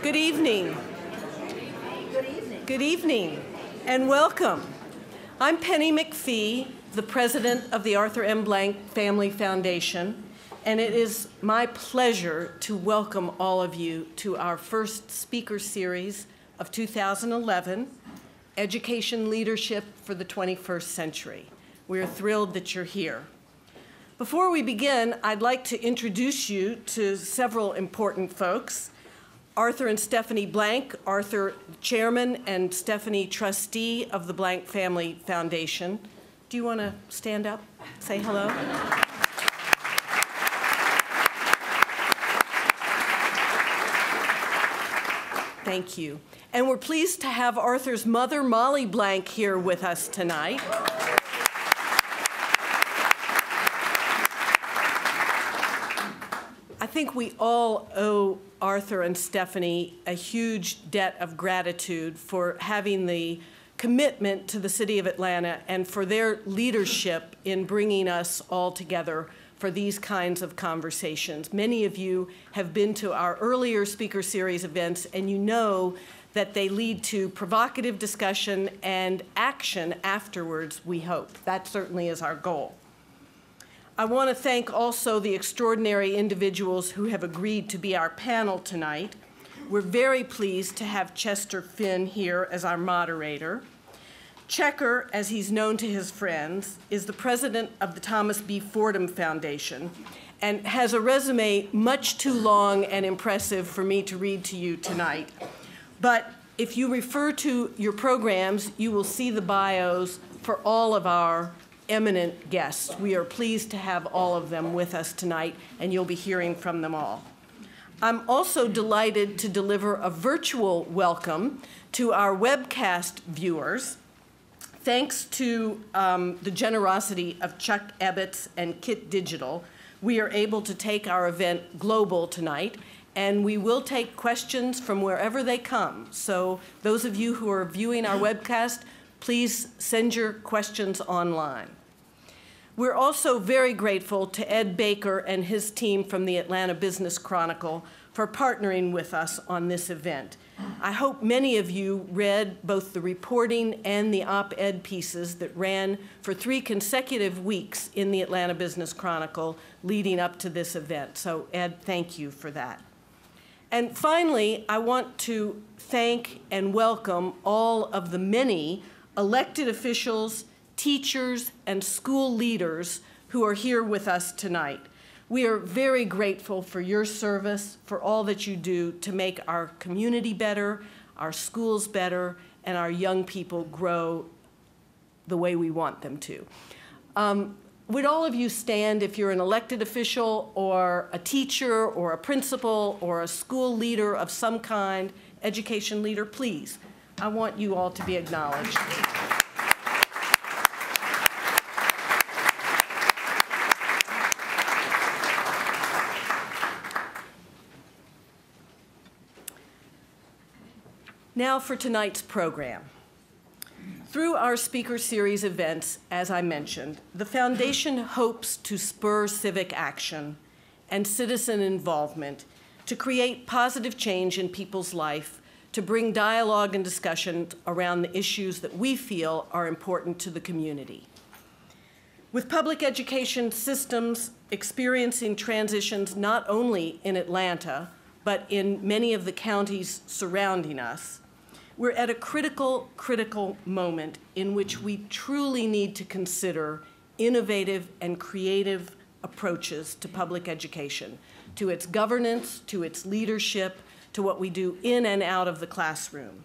Good evening. Good evening. Good evening, and welcome. I'm Penny McPhee, the president of the Arthur M. Blank Family Foundation, and it is my pleasure to welcome all of you to our first speaker series of 2011, Education Leadership for the 21st Century. We're thrilled that you're here. Before we begin, I'd like to introduce you to several important folks. Arthur and Stephanie Blank, Arthur chairman and Stephanie trustee of the Blank Family Foundation. Do you want to stand up, say hello? Thank you. And we're pleased to have Arthur's mother, Molly Blank, here with us tonight. I think we all owe Arthur and Stephanie a huge debt of gratitude for having the commitment to the city of Atlanta and for their leadership in bringing us all together for these kinds of conversations. Many of you have been to our earlier speaker series events, and you know that they lead to provocative discussion and action afterwards, we hope. That certainly is our goal. I want to thank also the extraordinary individuals who have agreed to be our panel tonight. We're very pleased to have Chester Finn here as our moderator. Checker, as he's known to his friends, is the president of the Thomas B. Fordham Foundation and has a resume much too long and impressive for me to read to you tonight. But if you refer to your programs, you will see the bios for all of our eminent guests. We are pleased to have all of them with us tonight, and you'll be hearing from them all. I'm also delighted to deliver a virtual welcome to our webcast viewers. Thanks to the generosity of Chuck Ebbets and Kit Digital, we are able to take our event global tonight, and we will take questions from wherever they come. So those of you who are viewing our webcast, please send your questions online. We're also very grateful to Ed Baker and his team from the Atlanta Business Chronicle for partnering with us on this event. I hope many of you read both the reporting and the op-ed pieces that ran for 3 consecutive weeks in the Atlanta Business Chronicle leading up to this event. So Ed, thank you for that. And finally, I want to thank and welcome all of the many elected officials, teachers, and school leaders who are here with us tonight. We are very grateful for your service, for all that you do to make our community better, our schools better, and our young people grow the way we want them to. Would all of you stand if you're an elected official or a teacher or a principal or a school leader of some kind, education leader, please. I want you all to be acknowledged. Now for tonight's program. Through our speaker series events, as I mentioned, the Foundation hopes to spur civic action and citizen involvement to create positive change in people's life, to bring dialogue and discussion around the issues that we feel are important to the community. With public education systems experiencing transitions not only in Atlanta, but in many of the counties surrounding us, we're at a critical moment in which we truly need to consider innovative and creative approaches to public education, to its governance, to its leadership, to what we do in and out of the classroom.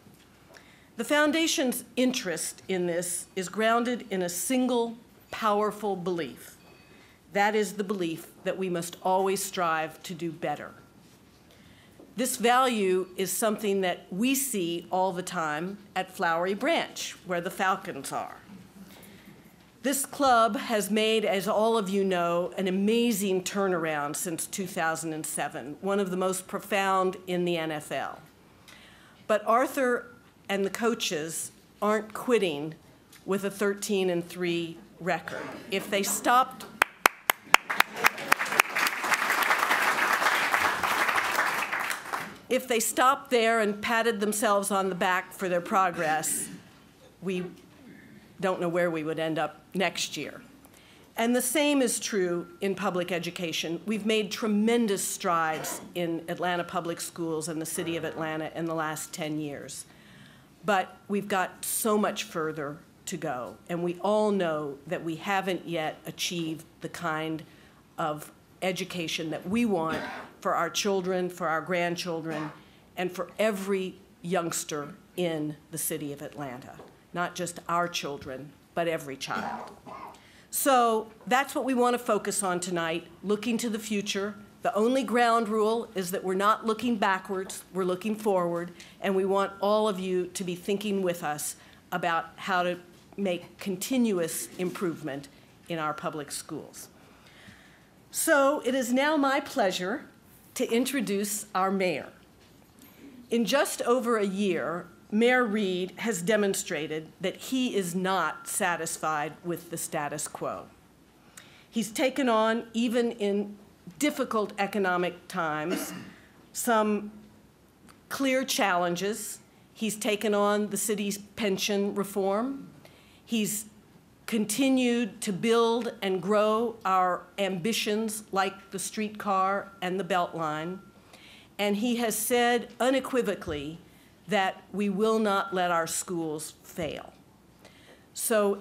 The Foundation's interest in this is grounded in a single powerful belief. That is the belief that we must always strive to do better. This value is something that we see all the time at Flowery Branch, where the Falcons are. This club has made, as all of you know, an amazing turnaround since 2007, one of the most profound in the NFL. But Arthur and the coaches aren't quitting with a 13-3 record. If they stopped if they stopped there and patted themselves on the back for their progress, we don't know where we would end up next year. And the same is true in public education. We've made tremendous strides in Atlanta public schools and the city of Atlanta in the last 10 years. But we've got so much further to go. And we all know that we haven't yet achieved the kind of education that we want for our children, for our grandchildren, and for every youngster in the city of Atlanta. Not just our children, but every child. So that's what we want to focus on tonight, looking to the future. The only ground rule is that we're not looking backwards, we're looking forward, and we want all of you to be thinking with us about how to make continuous improvement in our public schools. So it is now my pleasure to introduce our mayor. In just over a year, Mayor Reed has demonstrated that he is not satisfied with the status quo. He's taken on, even in difficult economic times, some clear challenges. He's taken on the city's pension reform. He's continued to build and grow our ambitions like the streetcar and the Beltline. And he has said unequivocally that we will not let our schools fail. So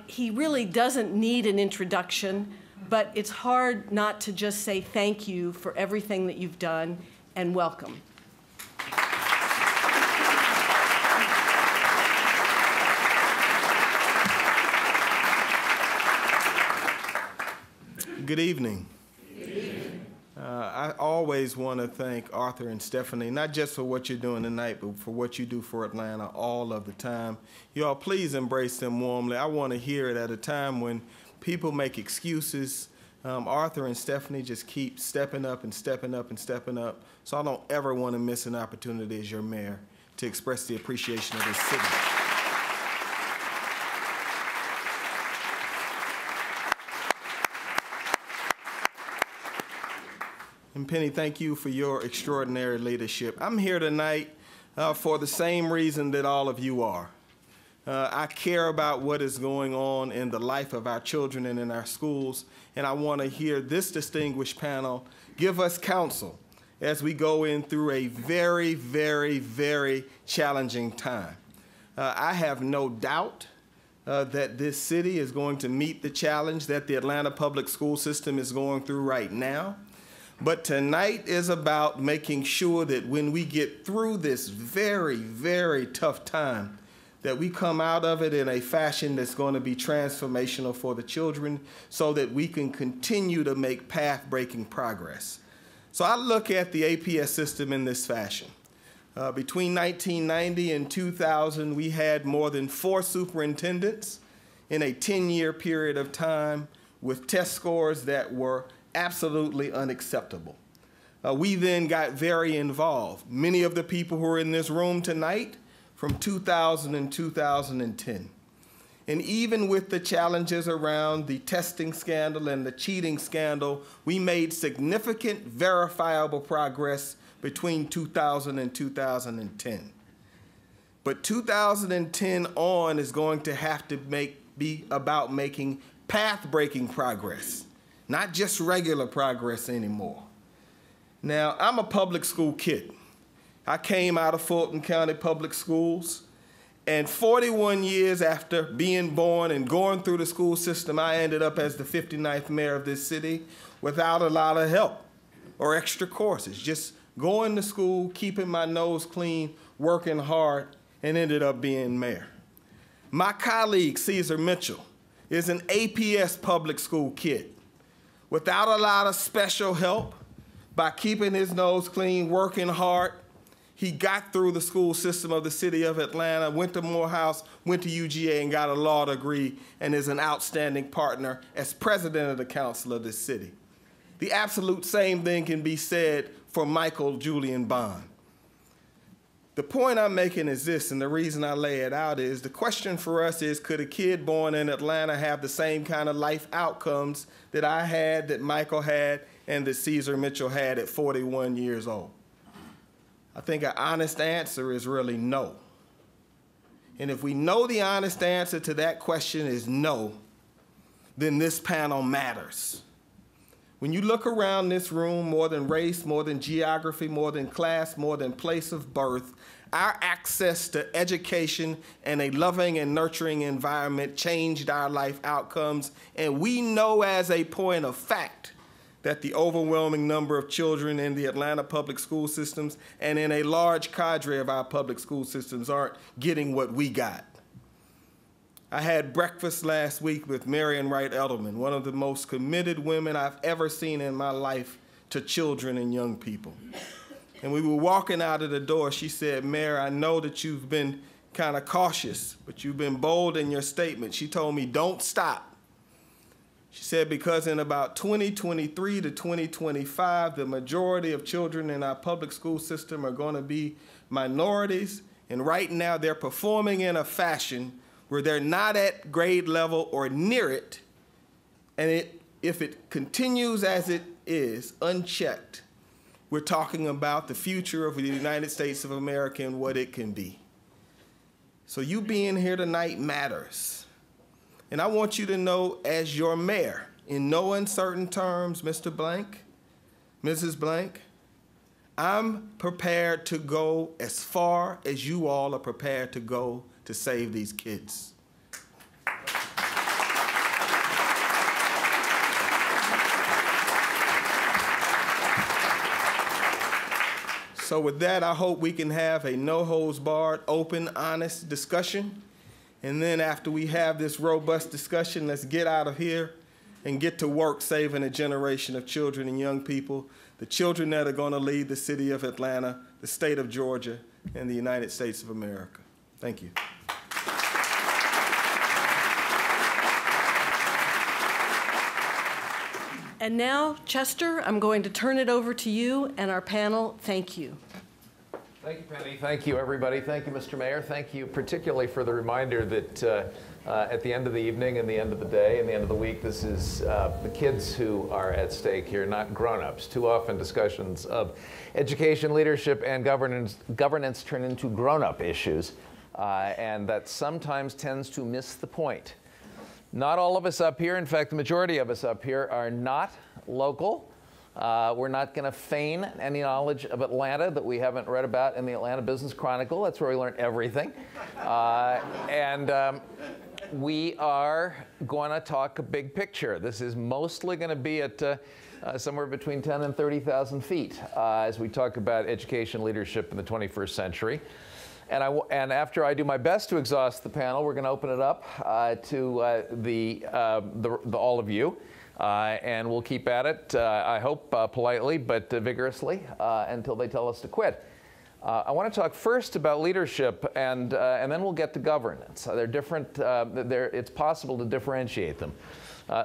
he really doesn't need an introduction, but it's hard not to just say thank you for everything that you've done, and welcome. Good evening. I always want to thank Arthur and Stephanie, not just for what you're doing tonight, but for what you do for Atlanta all of the time. You all, please embrace them warmly. I want to hear it at a time when people make excuses. Arthur and Stephanie just keep stepping up and stepping up and stepping up. So I don't ever want to miss an opportunity as your mayor to express the appreciation of this city. And Penny, thank you for your extraordinary leadership. I'm here tonight for the same reason that all of you are. I care about what is going on in the life of our children and in our schools, and I want to hear this distinguished panel give us counsel as we go in through a very, very, very challenging time. I have no doubt that this city is going to meet the challenge that the Atlanta public school system is going through right now. But tonight is about making sure that when we get through this very, very tough time, that we come out of it in a fashion that's going to be transformational for the children so that we can continue to make path-breaking progress. So I look at the APS system in this fashion. Between 1990 and 2000, we had more than 4 superintendents in a 10-year period of time with test scores that were absolutely unacceptable. We then got very involved. Many of the people who are in this room tonight from 2000 and 2010. And even with the challenges around the testing scandal and the cheating scandal, we made significant verifiable progress between 2000 and 2010. But 2010 on is going to have to be about making path-breaking progress, not just regular progress anymore. Now, I'm a public school kid. I came out of Fulton County Public Schools, and 41 years after being born and going through the school system, I ended up as the 59th mayor of this city without a lot of help or extra courses, just going to school, keeping my nose clean, working hard, and ended up being mayor. My colleague, Caesar Mitchell, is an APS public school kid without a lot of special help. By keeping his nose clean, working hard, he got through the school system of the city of Atlanta, went to Morehouse, went to UGA, and got a law degree, and is an outstanding partner as president of the council of this city. The absolute same thing can be said for Michael Julian Bond. The point I'm making is this, and the reason I lay it out is, the question for us is, could a kid born in Atlanta have the same kind of life outcomes that I had, that Michael had, and that Caesar Mitchell had at 41 years old? I think an honest answer is really no. And if we know the honest answer to that question is no, then this panel matters. When you look around this room, more than race, more than geography, more than class, more than place of birth, our access to education and a loving and nurturing environment changed our life outcomes, and we know as a point of fact that the overwhelming number of children in the Atlanta public school systems and in a large cadre of our public school systems aren't getting what we got. I had breakfast last week with Marion Wright Edelman, one of the most committed women I've ever seen in my life to children and young people. And we were walking out of the door. She said, "Mayor, I know that you've been kind of cautious, but you've been bold in your statement." She told me, "Don't stop." She said, because in about 2023 to 2025, the majority of children in our public school system are going to be minorities, and right now they're performing in a fashion where they're not at grade level or near it, and if it continues as it is, unchecked, we're talking about the future of the United States of America and what it can be. So you being here tonight matters. And I want you to know, as your mayor, in no uncertain terms, Mr. Blank, Mrs. Blank, I'm prepared to go as far as you all are prepared to go to save these kids. So with that, I hope we can have a no-holds-barred, open, honest discussion. And then after we have this robust discussion, let's get out of here and get to work saving a generation of children and young people, the children that are going to lead the city of Atlanta, the state of Georgia, and the United States of America. Thank you. And now, Chester, I'm going to turn it over to you and our panel. Thank you. Thank you, Penny. Thank you, everybody. Thank you, Mr. Mayor. Thank you particularly for the reminder that at the end of the evening and the end of the day and the end of the week, this is the kids who are at stake here, not grown-ups. Too often discussions of education, leadership, and governance turn into grown-up issues, and that sometimes tends to miss the point. Not all of us up here, in fact, the majority of us up here are not local. We're not going to feign any knowledge of Atlanta that we haven't read about in the Atlanta Business Chronicle. That's where we learn everything. We are going to talk a big picture. This is mostly going to be at somewhere between 10 and 30,000 feet as we talk about education leadership in the 21st century. And after I do my best to exhaust the panel, we're going to open it up to all of you. And we'll keep at it, I hope, politely but vigorously until they tell us to quit. I want to talk first about leadership, and then we'll get to governance. They're different. It's possible to differentiate them.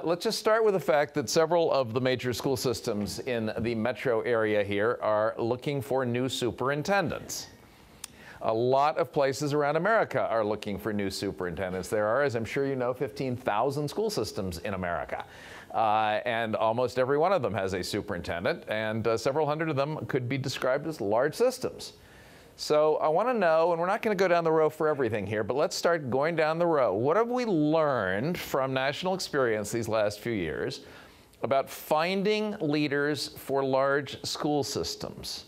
Let's just start with the fact that several of the major school systems in the metro area here are looking for new superintendents. A lot of places around America are looking for new superintendents. There are, as I'm sure you know, 15,000 school systems in America. And almost every one of them has a superintendent, and several hundred of them could be described as large systems. So I want to know, and we're not going to go down the row for everything here, but let's start going down the row. What have we learned from national experience these last few years about finding leaders for large school systems?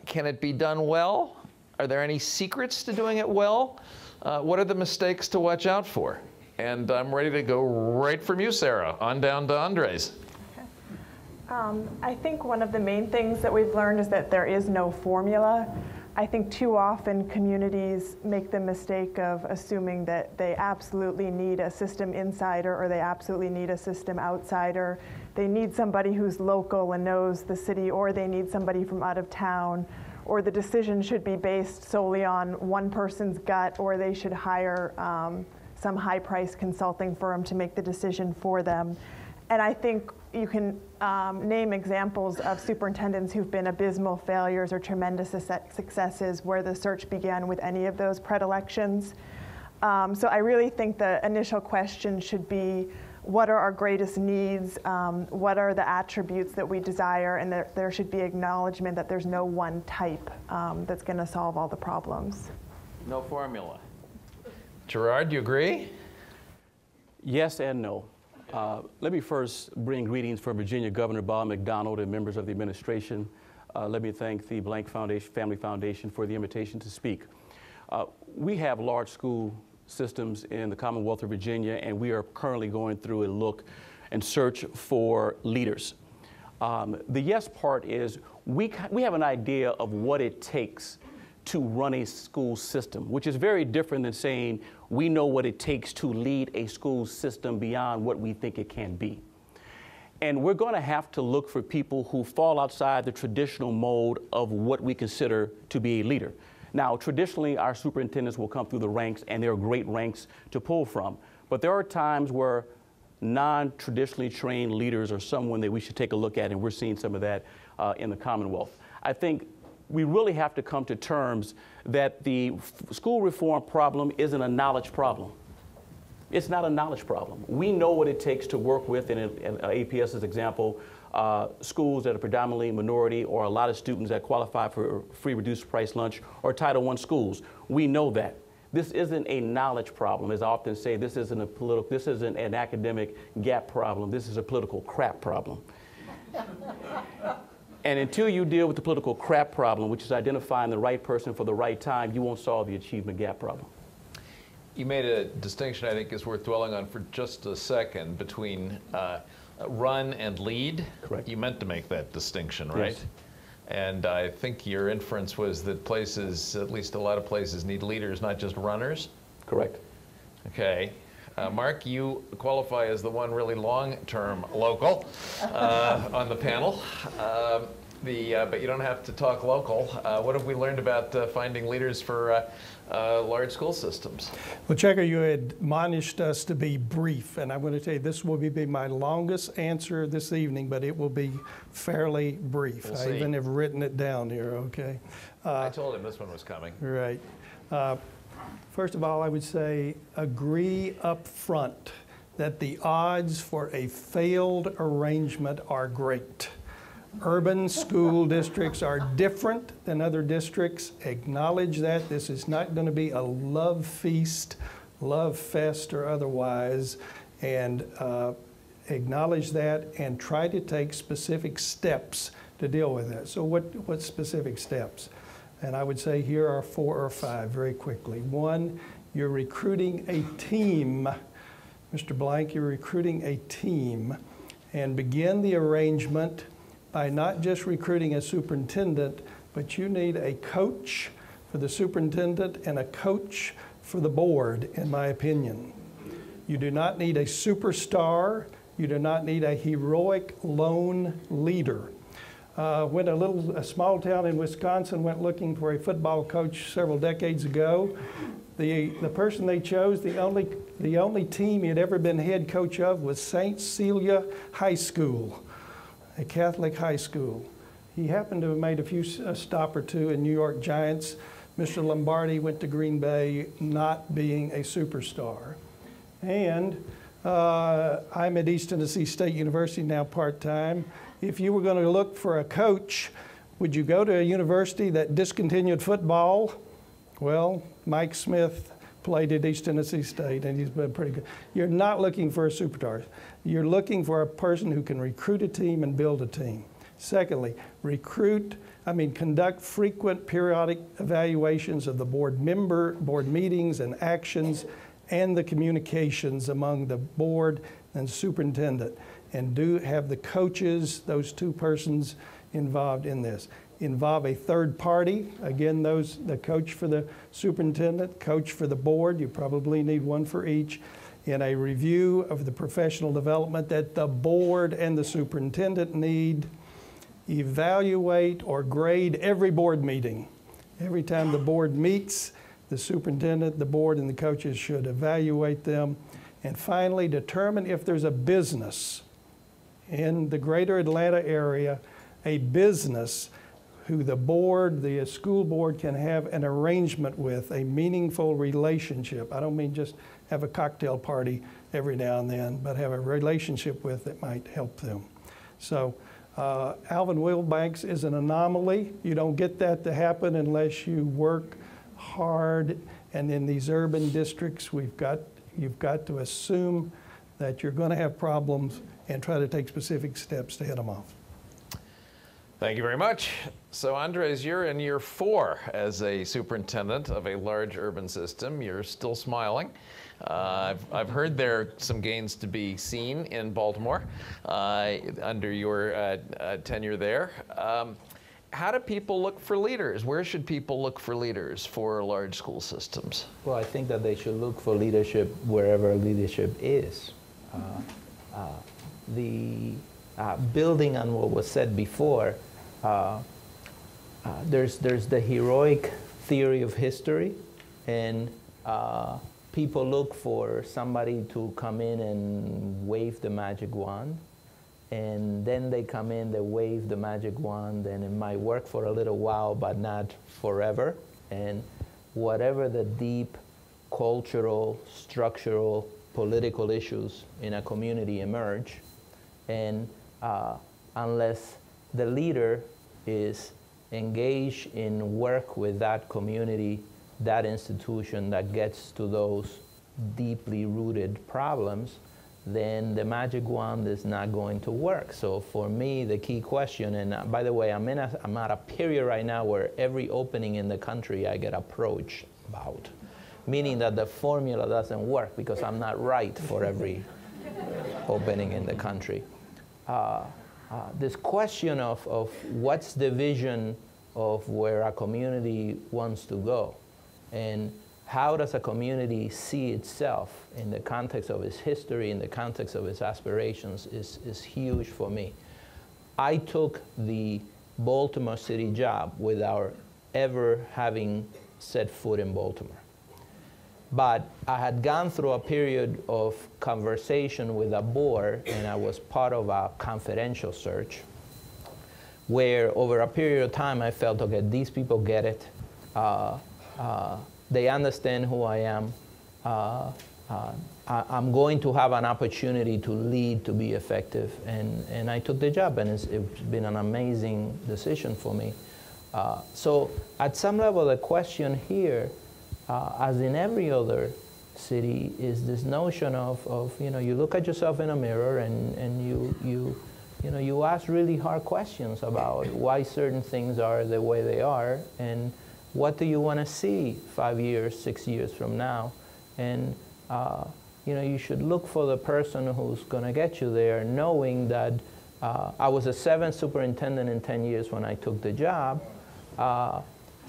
Can it be done well? Are there any secrets to doing it well? What are the mistakes to watch out for? And I'm ready to go right from you, Sarah, on down to Andres. Okay. I think one of the main things that we've learned is that there is no formula. I think too often communities make the mistake of assuming that they absolutely need a system insider or they absolutely need a system outsider. They need somebody who's local and knows the city, or they need somebody from out of town, or the decision should be based solely on one person's gut, or they should hire some high-priced consulting firm to make the decision for them. And I think you can name examples of superintendents who've been abysmal failures or tremendous successes where the search began with any of those predilections. So I really think the initial question should be, what are our greatest needs, what are the attributes that we desire, and there should be acknowledgement that there's no one type that's going to solve all the problems. No formula. Gerard, do you agree? Yes and no. Let me first bring greetings from Virginia Governor Bob McDonald and members of the administration. Let me thank the Blank Foundation, Family Foundation for the invitation to speak. We have large school systems in the Commonwealth of Virginia, and we are currently going through a look and search for leaders. The yes part is we have an idea of what it takes to run a school system, which is very different than saying we know what it takes to lead a school system beyond what we think it can be. And we're going to have to look for people who fall outside the traditional mold of what we consider to be a leader. Now, traditionally, our superintendents will come through the ranks, and there are great ranks to pull from. But there are times where non-traditionally trained leaders are someone that we should take a look at, and we're seeing some of that in the Commonwealth. I think we really have to come to terms that the school reform problem isn't a knowledge problem. It's not a knowledge problem. We know what it takes to work with, in APS's example, schools that are predominantly minority, or a lot of students that qualify for free reduced price lunch, or Title I schools. We know that. This isn't a knowledge problem. As I often say, this isn't an academic gap problem. This is a political crap problem. And until you deal with the political crap problem, which is identifying the right person for the right time, you won't solve the achievement gap problem. You made a distinction I think is worth dwelling on for just a second between run and lead. Correct. You meant to make that distinction, right? Yes. And I think your inference was that places, at least a lot of places, need leaders, not just runners. Correct. Okay. Mark, you qualify as the one really long-term local on the panel. But you don't have to talk local. What have we learned about finding leaders for large school systems? Well, Checker, you admonished us to be brief, and I'm going to tell you this will be my longest answer this evening, but it will be fairly brief. We'll I see. even have written it down here, okay? I told him this one was coming. Right. First of all, I would say agree up front that the odds for a failed arrangement are great. Urban school districts are different than other districts. Acknowledge that. This is not going to be a love feast, love fest, or otherwise. And acknowledge that and try to take specific steps to deal with that. So what specific steps? And I would say here are 4 or 5 very quickly. 1, you're recruiting a team. Mr. Blank, you're recruiting a team, and begin the arrangement by not just recruiting a superintendent, but you need a coach for the superintendent and a coach for the board, in my opinion. You do not need a superstar. You do not need a heroic lone leader. When a small town in Wisconsin went looking for a football coach several decades ago, the person they chose, the only team he had ever been head coach of was St. Cecilia High School, a Catholic high school. He happened to have made a stop or two in New York Giants. Mr. Lombardi went to Green Bay, not being a superstar. And I'm at East Tennessee State University now part-time. If you were going to look for a coach, would you go to a university that discontinued football? Well, Mike Smith played at East Tennessee State, and he's been pretty good. You're not looking for a superstar. You're looking for a person who can recruit a team and build a team. Secondly, conduct frequent periodic evaluations of the board meetings and actions and the communications among the board and superintendent. And do have the coaches, those 2 persons involved in this. Involve a third party, again, the coach for the superintendent, coach for the board, you probably need 1 for each, in a review of the professional development that the board and the superintendent need. Evaluate or grade every board meeting. Every time the board meets, the superintendent, the board, and the coaches should evaluate them. And finally, determine if there's a business in the greater Atlanta area, a business who the board, the school board can have an arrangement with, a meaningful relationship. I don't mean just have a cocktail party every now and then, but have a relationship with that might help them. So Alvin Wilbanks is an anomaly. You don't get that to happen unless you work hard. And in these urban districts, you've got to assume that you're going to have problems and try to take specific steps to head them off. Thank you very much. So Andres, you're in year 4 as a superintendent of a large urban system. You're still smiling. I've heard there are some gains to be seen in Baltimore under your tenure there. How do people look for leaders? Where should people look for leaders for large school systems? Well, I think that they should look for leadership wherever leadership is. Building on what was said before, there's the heroic theory of history, and people look for somebody to come in and wave the magic wand, and then they come in, they wave the magic wand, and it might work for a little while, but not forever. And whatever the deep cultural, structural, political issues in a community emerge, and unless the leader is engaged in work with that community, that institution that gets to those deeply rooted problems, then the magic wand is not going to work. So for me, the key question, and by the way, I'm at a period right now where every opening in the country I get approached about, meaning that the formula doesn't work because I'm not right for every opening in the country. This question of what's the vision of where a community wants to go, and how does a community see itself in the context of its history, in the context of its aspirations, is huge for me. I took the Baltimore City job without ever having set foot in Baltimore. But I had gone through a period of conversation with a board, and I was part of a confidential search, where over a period of time I felt, okay, these people get it. They understand who I am. I'm going to have an opportunity to lead, to be effective. And I took the job, and it's been an amazing decision for me. So at some level, the question here, as in every other city, is this notion of you look at yourself in a mirror and you ask really hard questions about why certain things are the way they are, and what do you want to see 5 years, 6 years from now? And you should look for the person who's going to get you there, knowing that I was a 7th superintendent in 10 years when I took the job.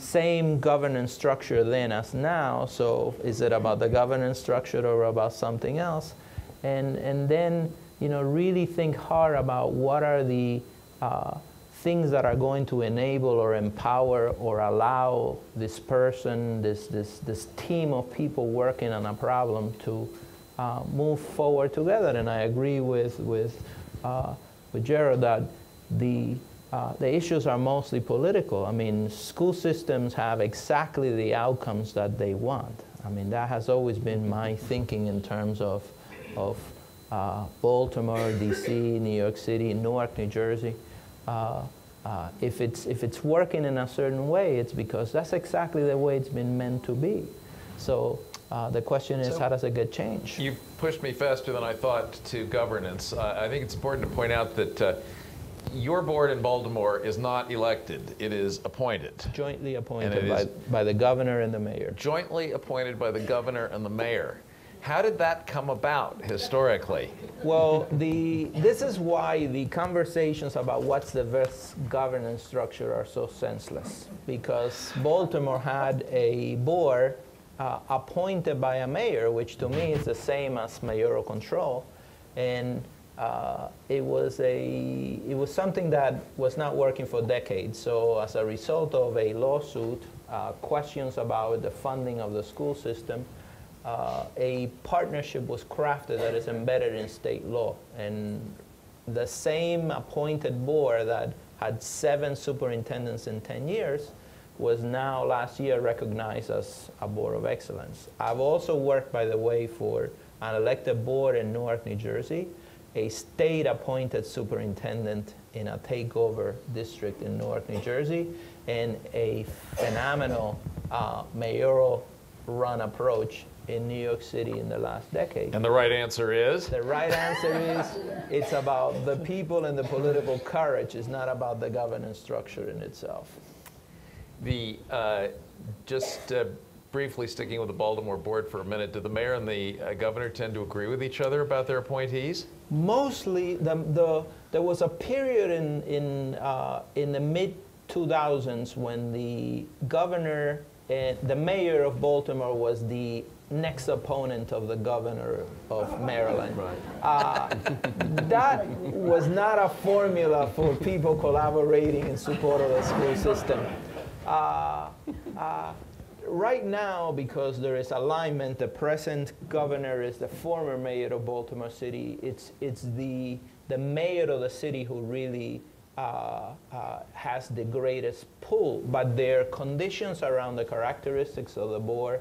Same governance structure then as now, so is it about the governance structure or about something else? And then really think hard about what are the things that are going to enable or empower or allow this person, this team of people working on a problem to move forward together. And I agree with Gerard that the issues are mostly political. I mean, school systems have exactly the outcomes that they want. I mean, that has always been my thinking in terms of Baltimore, D.C., New York City, Newark, New Jersey. If it's working in a certain way, it's because that's exactly the way it's been meant to be. So the question is, how does it get changed? You pushed me faster than I thought to governance. I think it's important to point out that your board in Baltimore is not elected. It is appointed. Jointly appointed by the governor and the mayor. Jointly appointed by the governor and the mayor. How did that come about historically? Well, this is why the conversations about what's the best governance structure are so senseless. Because Baltimore had a board appointed by a mayor, which to me is the same as mayoral control, and it was something that was not working for decades. So as a result of a lawsuit, questions about the funding of the school system, a partnership was crafted that is embedded in state law. And the same appointed board that had 7 superintendents in 10 years, was now last year recognized as a board of excellence. I've also worked, by the way, for an elected board in Newark, New Jersey, a state-appointed superintendent in a takeover district in Newark, New Jersey, and a phenomenal mayoral run approach in New York City in the last decade. And the right answer is? The right answer is it's about the people and the political courage. It's not about the governance structure in itself. The, just briefly sticking with the Baltimore board for a minute, do the mayor and the governor tend to agree with each other about their appointees? Mostly, there was a period in the mid-2000s when the governor and the mayor of Baltimore was the next opponent of the governor of Maryland. Right. That was not a formula for people collaborating in support of the school system. Right now, because there is alignment, the present governor is the former mayor of Baltimore City. It's the mayor of the city who really has the greatest pull, but there are conditions around the characteristics of the board,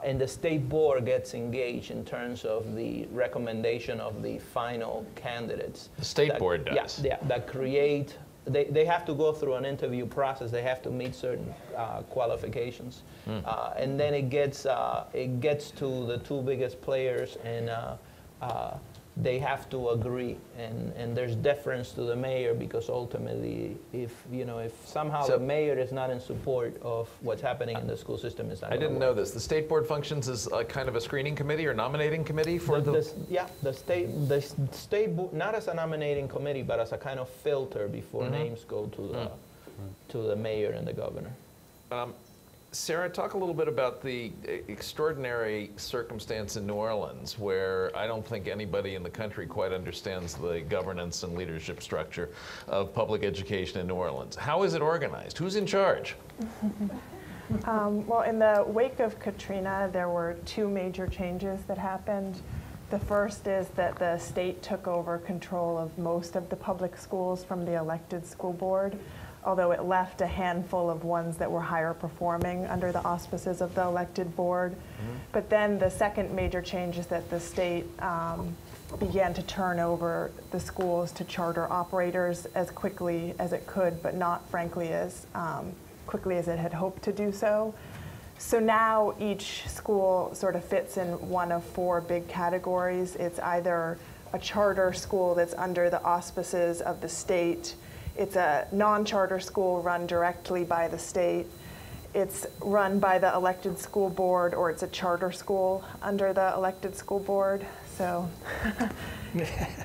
and the state board gets engaged in terms of the recommendation of the final candidates. The state board does? Yeah, that create, they have to go through an interview process. They have to meet certain qualifications. And then it gets to the 2 biggest players, and they have to agree, and there's deference to the mayor, because ultimately, if somehow the mayor is not in support of what's happening in the school system, it's not. I didn't know this. The state board functions as a kind of a screening committee or nominating committee for the the state board, not as a nominating committee, but as a kind of filter before names go to the mayor and the governor. Sarah, talk a little bit about the extraordinary circumstance in New Orleans, where I don't think anybody in the country quite understands the governance and leadership structure of public education in New Orleans. How is it organized? Who's in charge? Well, in the wake of Katrina, there were 2 major changes that happened. The first is that the state took over control of most of the public schools from the elected school board, although it left a handful of ones that were higher performing under the auspices of the elected board. But then the second major change is that the state began to turn over the schools to charter operators as quickly as it could, but not, frankly, as quickly as it had hoped to do so. So now each school sort of fits in one of 4 big categories. It's either a charter school that's under the auspices of the state, it's a non-charter school run directly by the state, it's run by the elected school board, or it's a charter school under the elected school board. So.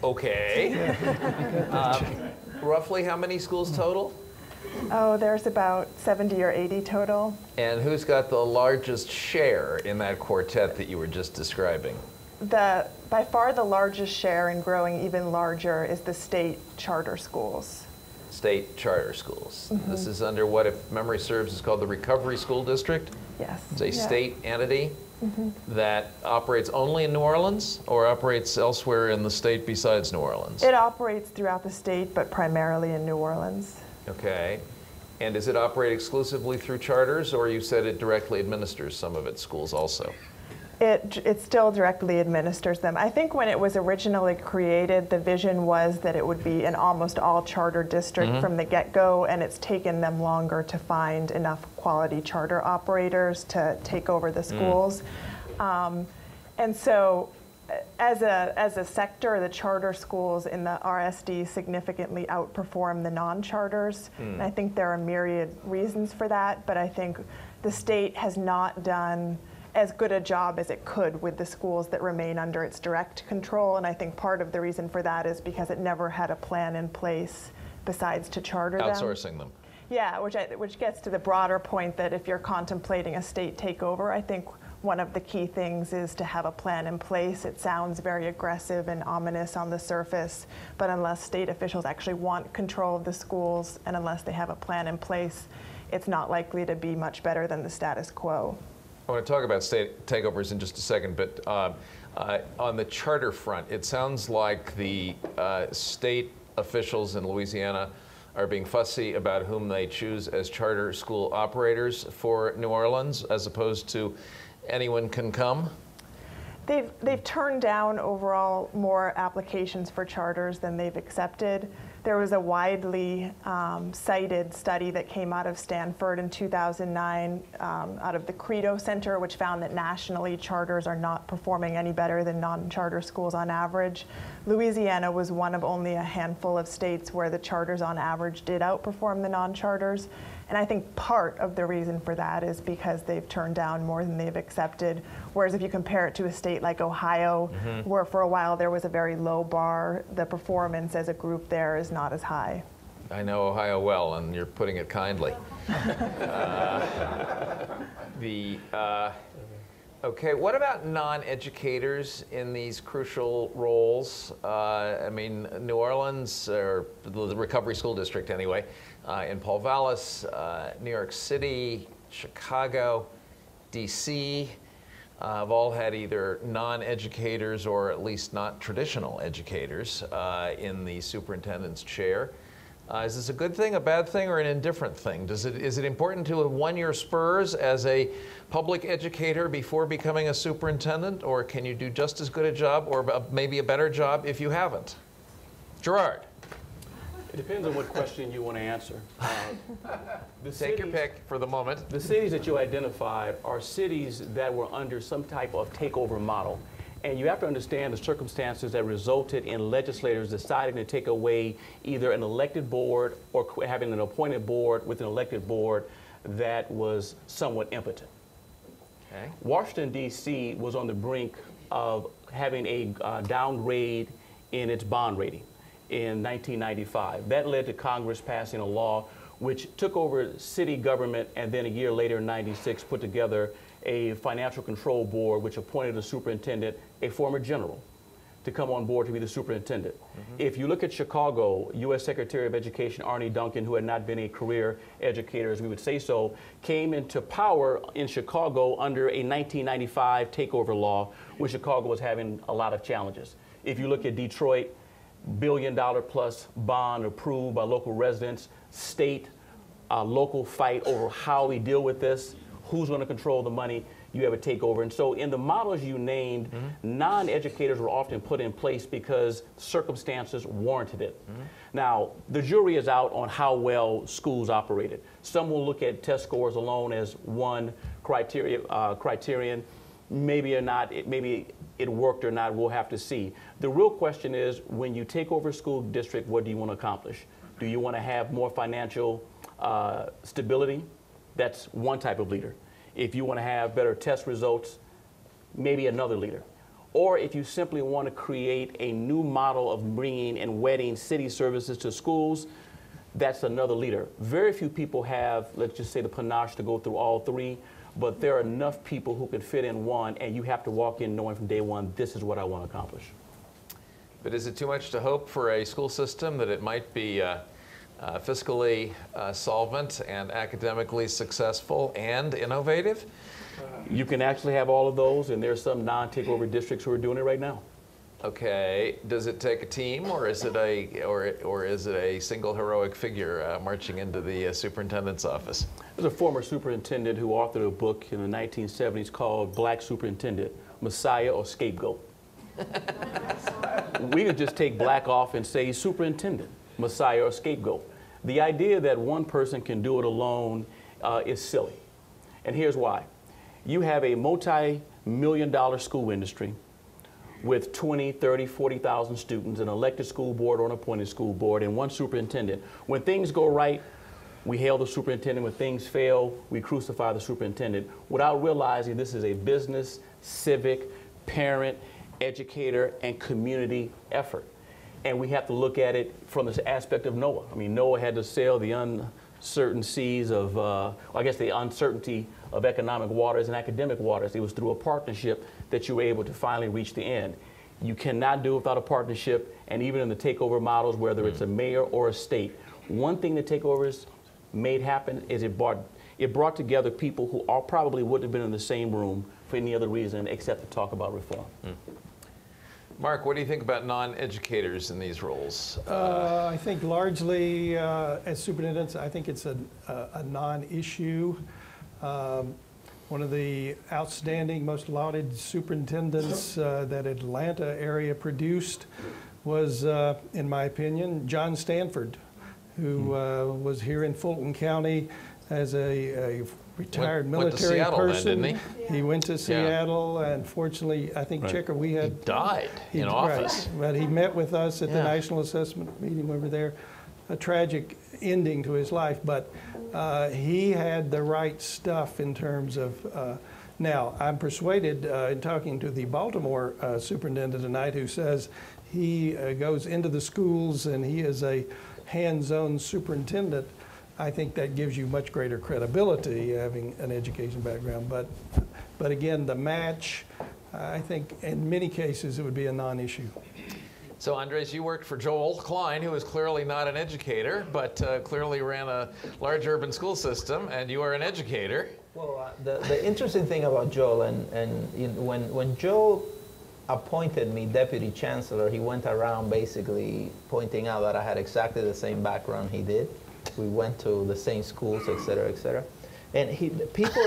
Okay. Roughly how many schools total? Oh, there's about 70 or 80 total. And who's got the largest share in that quartet that you were just describing? By far the largest share, and growing even larger, is the state charter schools. State charter schools. This is under what, if memory serves, is called the Recovery School District? Yes. It's a state entity that operates only in New Orleans, or operates elsewhere in the state besides New Orleans? It operates throughout the state, but primarily in New Orleans. Okay. And does it operate exclusively through charters, or you said it directly administers some of its schools also? It still directly administers them. I think when it was originally created, the vision was that it would be an almost all charter district from the get-go, and it's taken them longer to find enough quality charter operators to take over the schools. And so as a sector, the charter schools in the RSD significantly outperform the non-charters. And I think there are myriad reasons for that, but I think the state has not done as good a job as it could with the schools that remain under its direct control. And I think part of the reason for that is because it never had a plan in place besides to charter them. Outsourcing them. Yeah, which gets to the broader point that if you're contemplating a state takeover, I think one of the key things is to have a plan in place. It sounds very aggressive and ominous on the surface, but unless state officials actually want control of the schools and unless they have a plan in place, it's not likely to be much better than the status quo. I want to talk about state takeovers in just a second, but on the charter front, it sounds like the state officials in Louisiana are being fussy about whom they choose as charter school operators for New Orleans, as opposed to anyone can come? They've turned down overall more applications for charters than they've accepted. There was a widely cited study that came out of Stanford in 2009, out of the Credo Center, which found that nationally charters are not performing any better than non-charter schools on average. Louisiana was one of only a handful of states where the charters on average did outperform the non-charters. And I think part of the reason for that is because they've turned down more than they've accepted. Whereas if you compare it to a state like Ohio, where for a while there was a very low bar, the performance as a group there is not as high. I know Ohio well, and you're putting it kindly. Okay, what about non-educators in these crucial roles? I mean, New Orleans, or the Recovery School District anyway, in Paul Vallis, New York City, Chicago, DC, have all had either non-educators or at least not traditional educators in the superintendent's chair. Is this a good thing, a bad thing, or an indifferent thing? Is it important to have won your spurs as a public educator before becoming a superintendent, or can you do just as good a job or maybe a better job if you haven't? Gerard. It depends on what question you want to answer. Take your pick for the moment. The cities that you identified are cities that were under some type of takeover model. And you have to understand the circumstances that resulted in legislators deciding to take away either an elected board or having an appointed board with an elected board that was somewhat impotent. Okay. Washington, D.C. was on the brink of having a downgrade in its bond rating in 1995. That led to Congress passing a law which took over city government, and then a year later in 96 put together a financial control board which appointed a superintendent, a former general, to come on board to be the superintendent. If you look at Chicago, U.S. Secretary of Education Arne Duncan, who had not been a career educator, as we would say so, came into power in Chicago under a 1995 takeover law, when Chicago was having a lot of challenges. If you look at Detroit, $1 billion plus bond approved by local residents, state, local fight over how we deal with this, who's going to control the money, you have a takeover. And so in the models you named, non-educators were often put in place because circumstances warranted it. Now, the jury is out on how well schools operated. Some will look at test scores alone as one criterion. Maybe or not, maybe it worked or not, we'll have to see. The real question is, when you take over a school district, what do you want to accomplish? Do you want to have more financial stability? That's one type of leader. If you want to have better test results, maybe another leader. Or if you simply want to create a new model of bringing and wedding city services to schools, that's another leader. Very few people have, let's just say, the panache to go through all three, but there are enough people who can fit in one, and you have to walk in knowing from day one, this is what I want to accomplish. But is it too much to hope for a school system that it might be fiscally solvent and academically successful and innovative? You can actually have all of those, and there's some non-takeover districts who are doing it right now. Okay, does it take a team, or is it a single heroic figure marching into the superintendent's office? There's a former superintendent who authored a book in the 1970s called Black Superintendent, Messiah or Scapegoat. We could just take black off and say superintendent, Messiah or Scapegoat. The idea that one person can do it alone is silly. And here's why. You have a multi-million-dollar school industry with 20, 30, 40,000 students, an elected school board or an appointed school board, and one superintendent. When things go right, we hail the superintendent. When things fail, we crucify the superintendent, without realizing this is a business, civic, parent, educator, and community effort. And we have to look at it from the aspect of Noah. I mean, Noah had to sail the uncertain seas of, I guess the uncertainty of economic waters and academic waters. It was through a partnership that you were able to finally reach the end. You cannot do it without a partnership, and even in the takeover models, whether it's a mayor or a state, one thing that takeovers made happen is it brought together people who all probably wouldn't have been in the same room for any other reason except to talk about reform. Mark, what do you think about non-educators in these roles? I think largely, as superintendents, I think it's a non-issue. One of the outstanding, most lauded superintendents that Atlanta area produced was, in my opinion, John Stanford, who was here in Fulton County as a retired military person. Then, didn't he? He went to Seattle, and fortunately, I think, Checker, we had... He died in office. Right, but he met with us at the National Assessment meeting over there. A tragic ending to his life, but he had the right stuff in terms of... now, I'm persuaded, in talking to the Baltimore superintendent tonight, who says he goes into the schools and he is a hands-on superintendent. I think that gives you much greater credibility, having an education background. But again, the match, I think in many cases it would be a non-issue. So Andres, you worked for Joel Klein, who is clearly not an educator, but clearly ran a large urban school system, and you are an educator. Well, the interesting thing about Joel, when Joel appointed me deputy chancellor, he went around basically pointing out that I had exactly the same background he did. We went to the same schools, et cetera, et cetera. And people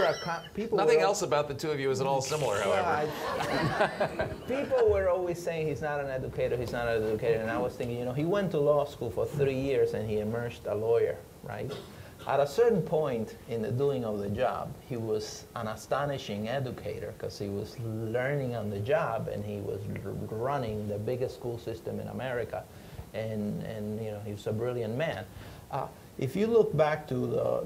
Nothing else about the two of you is at all similar, however. People were always saying he's not an educator, he's not an educator. And I was thinking, you know, he went to law school for 3 years and he emerged a lawyer, right? At a certain point in the doing of the job, he was an astonishing educator because he was learning on the job and he was running the biggest school system in America. And you know, he was a brilliant man. If you look back to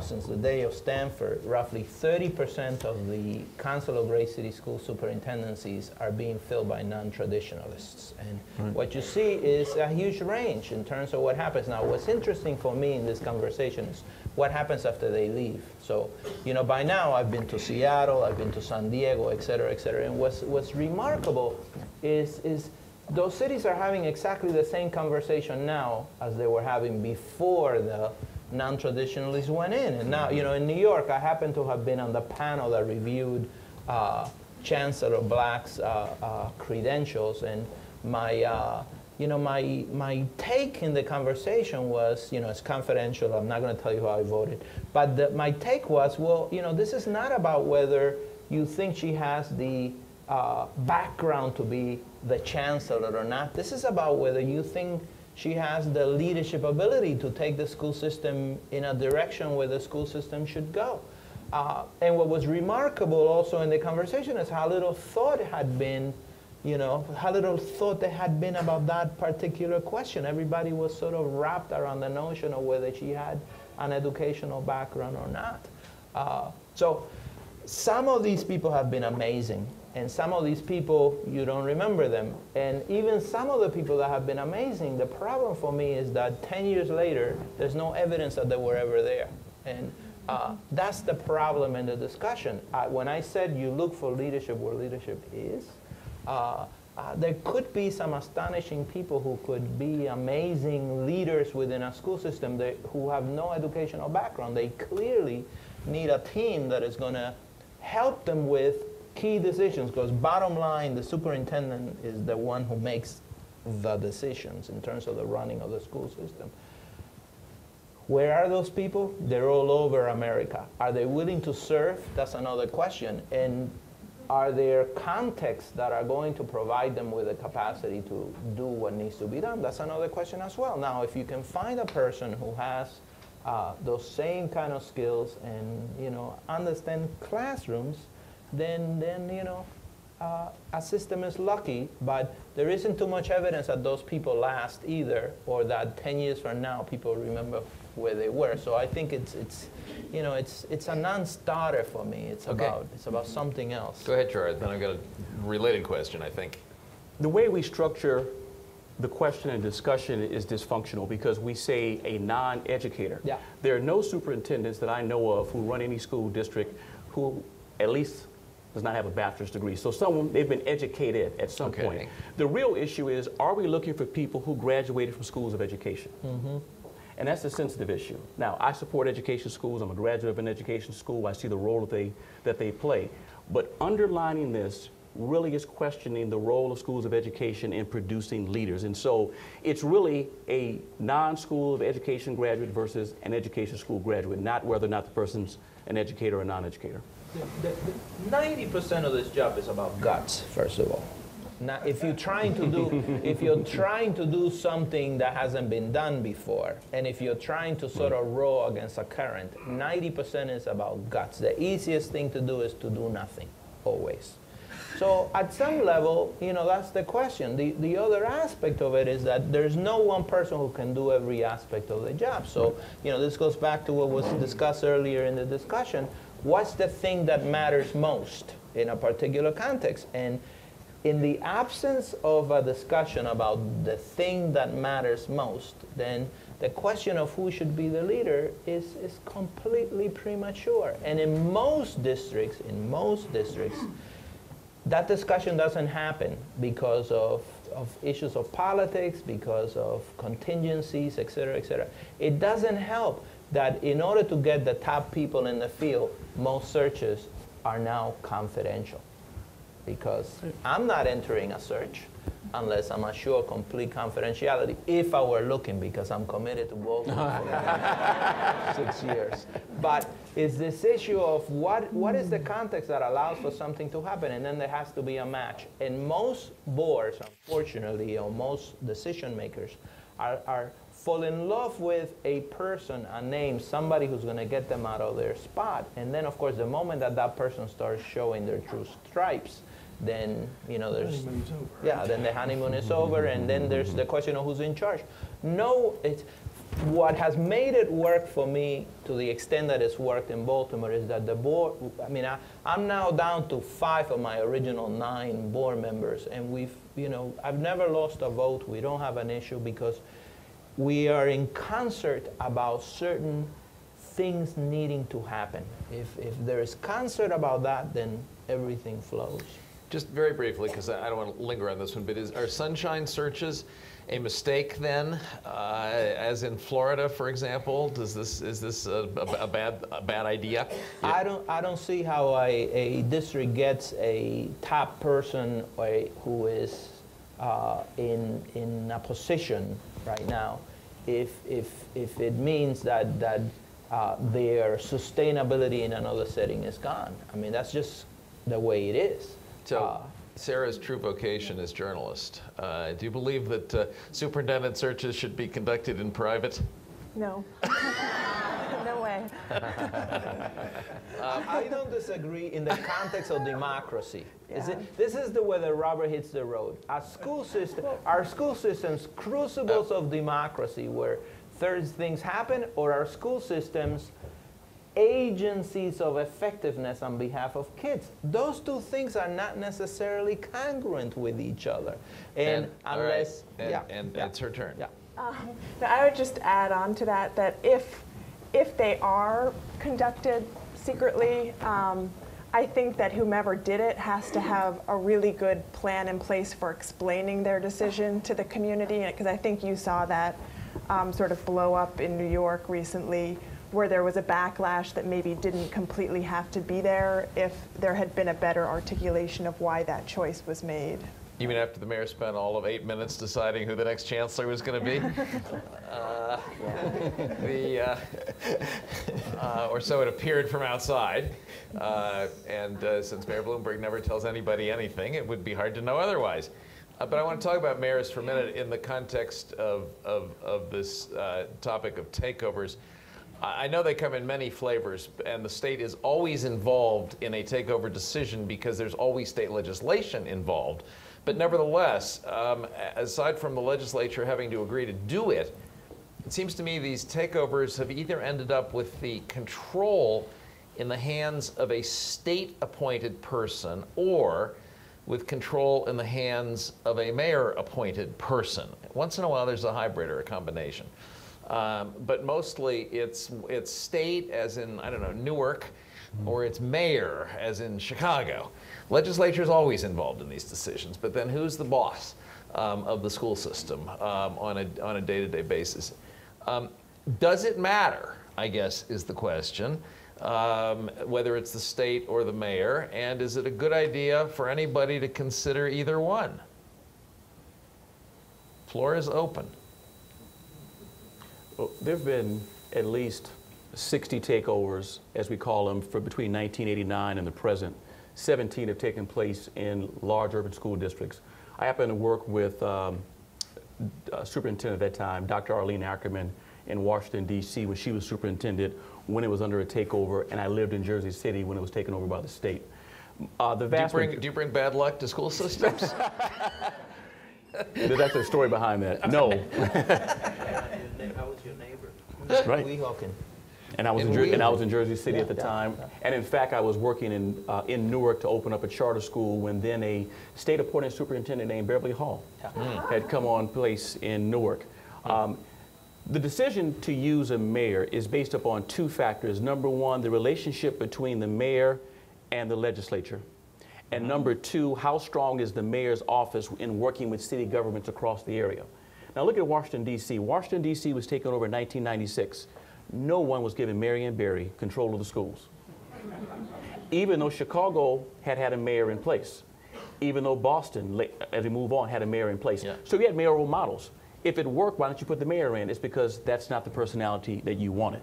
since the day of Stanford, roughly 30% of the Council of Great City School superintendencies are being filled by non-traditionalists. And what you see is a huge range in terms of what happens. Now, what's interesting for me in this conversation is what happens after they leave. So, you know, by now I've been to Seattle, I've been to San Diego, et cetera, et cetera. And what's remarkable is those cities are having exactly the same conversation now as they were having before the non-traditionalists went in. And now, you know, in New York, I happen to have been on the panel that reviewed Chancellor Black's credentials, and my take in the conversation was, you know, it's confidential, I'm not going to tell you how I voted, but my take was, well, you know, this is not about whether you think she has the background to be the chancellor or not. This is about whether you think she has the leadership ability to take the school system in a direction where the school system should go. And what was remarkable also in the conversation is how little thought had been, you know, how little thought there had been about that particular question. Everybody was sort of wrapped around the notion of whether she had an educational background or not. So some of these people have been amazing. And some of these people, you don't remember them. And even some of the people that have been amazing, the problem for me is that 10 years later, there's no evidence that they were ever there. And that's the problem in the discussion. When I said you look for leadership where leadership is, there could be some astonishing people who could be amazing leaders within a school system who have no educational background. They clearly need a team that is going to help them with key decisions, because bottom line, the superintendent is the one who makes the decisions in terms of the running of the school system. Where are those people? They're all over America. Are they willing to serve? That's another question. And are there contexts that are going to provide them with the capacity to do what needs to be done? That's another question as well. Now, if you can find a person who has those same kind of skills and, you know, understand classrooms, then you know, a system is lucky, but there isn't too much evidence that those people last either, or that 10 years from now people remember where they were. So I think it's a non-starter for me. It's about something else. Go ahead, Gerard. Then I've got a related question, I think. The way we structure the question and discussion is dysfunctional because we say a non-educator. Yeah. There are no superintendents that I know of who run any school district who at least does not have a bachelor's degree. So they've been educated at some point. The real issue is, are we looking for people who graduated from schools of education? Mm-hmm. And that's a sensitive issue. Now, I support education schools. I'm a graduate of an education school. I see the role that they play. But underlining this, really is questioning the role of schools of education in producing leaders. And so it's really a non-school of education graduate versus an education school graduate, not whether or not the person's an educator or a non-educator. 90% of this job is about guts, first of all. Now, if you're trying to do something that hasn't been done before, and if you're trying to sort of row against a current, 90% is about guts. The easiest thing to do is to do nothing, always. So at some level, you know, that's the question. The other aspect of it is that there's no one person who can do every aspect of the job. So, you know, this goes back to what was discussed earlier in the discussion. What's the thing that matters most in a particular context? And in the absence of a discussion about the thing that matters most, then the question of who should be the leader is completely premature. And in most districts, that discussion doesn't happen because of issues of politics, because of contingencies, et cetera, et cetera. It doesn't help that in order to get the top people in the field, most searches are now confidential. Because I'm not entering a search unless I'm assured complete confidentiality, if I were looking, because I'm committed to Baltimore for the next 6 years. But it's this issue of what is the context that allows for something to happen, and then there has to be a match. And most boards, unfortunately, or most decision makers, are fall in love with a person, a name, somebody who's going to get them out of their spot. And then, of course, the moment that that person starts showing their true stripes, then, you know, there's, yeah, then the honeymoon is over, and then there's the question of who's in charge. No, it's, what has made it work for me to the extent that it's worked in Baltimore is that the board, I mean, I'm now down to 5 of my original 9 board members, and we've, you know, I've never lost a vote. We don't have an issue because we are in concert about certain things needing to happen. If there is concert about that, then everything flows. Just very briefly, because I don't want to linger on this one, but are sunshine searches a mistake then, as in Florida, for example? Is this a bad idea? Yeah. I don't see how a district gets a top person who is in a position right now if it means that their sustainability in another setting is gone. I mean, that's just the way it is. So, Sarah's true vocation is journalist. Do you believe that superintendent searches should be conducted in private? No. No way. I don't disagree in the context of democracy. Yeah. This is where the rubber hits the road. Our school systems, crucibles of democracy, where things happen, or our school systems, agencies of effectiveness on behalf of kids. Those two things are not necessarily congruent with each other. And unless, right. And it's her turn. Yeah. I would just add on to that, that if they are conducted secretly, I think that whomever did it has to have a really good plan in place for explaining their decision to the community, because I think you saw that sort of blow up in New York recently, where there was a backlash that maybe didn't completely have to be there if there had been a better articulation of why that choice was made. You mean after the mayor spent all of 8 minutes deciding who the next chancellor was going to be? Or so it appeared from outside. Since Mayor Bloomberg never tells anybody anything, it would be hard to know otherwise. But I want to talk about mayors for a minute in the context of this topic of takeovers. I know they come in many flavors, and the state is always involved in a takeover decision because there's always state legislation involved. But nevertheless, aside from the legislature having to agree to do it, it seems to me these takeovers have either ended up with the control in the hands of a state-appointed person or with control in the hands of a mayor-appointed person. Once in a while, there's a hybrid or a combination. But mostly it's state, as in, I don't know, Newark, or it's mayor, as in Chicago. Legislature is always involved in these decisions, but then who's the boss of the school system on a day-to-day basis? Does it matter, I guess, is the question. whether it's the state or the mayor? And is it a good idea for anybody to consider either one? Floor is open. Well, there have been at least 60 takeovers, as we call them, for between 1989 and the present. 17 have taken place in large urban school districts. I happen to work with superintendent at that time, Dr. Arlene Ackerman, in Washington, D.C. when she was superintendent, when it was under a takeover, and I lived in Jersey City when it was taken over by the state. Do you bring bad luck to school systems? There's actually a story behind that. No. I was your neighbor. Right. Weehawken. And I was in Jersey City at the time. And in fact, I was working in Newark to open up a charter school when then a state appointed superintendent named Beverly Hall had come on place in Newark. The decision to use a mayor is based upon two factors. Number one, the relationship between the mayor and the legislature. And number two, how strong is the mayor's office in working with city governments across the area? Now look at Washington, D.C. Washington, D.C. was taken over in 1996. No one was giving Marion Barry control of the schools. Even though Chicago had a mayor in place. Even though Boston, as we move on, had a mayor in place. Yeah. So we had mayoral models. If it worked, why don't you put the mayor in? It's because that's not the personality that you wanted.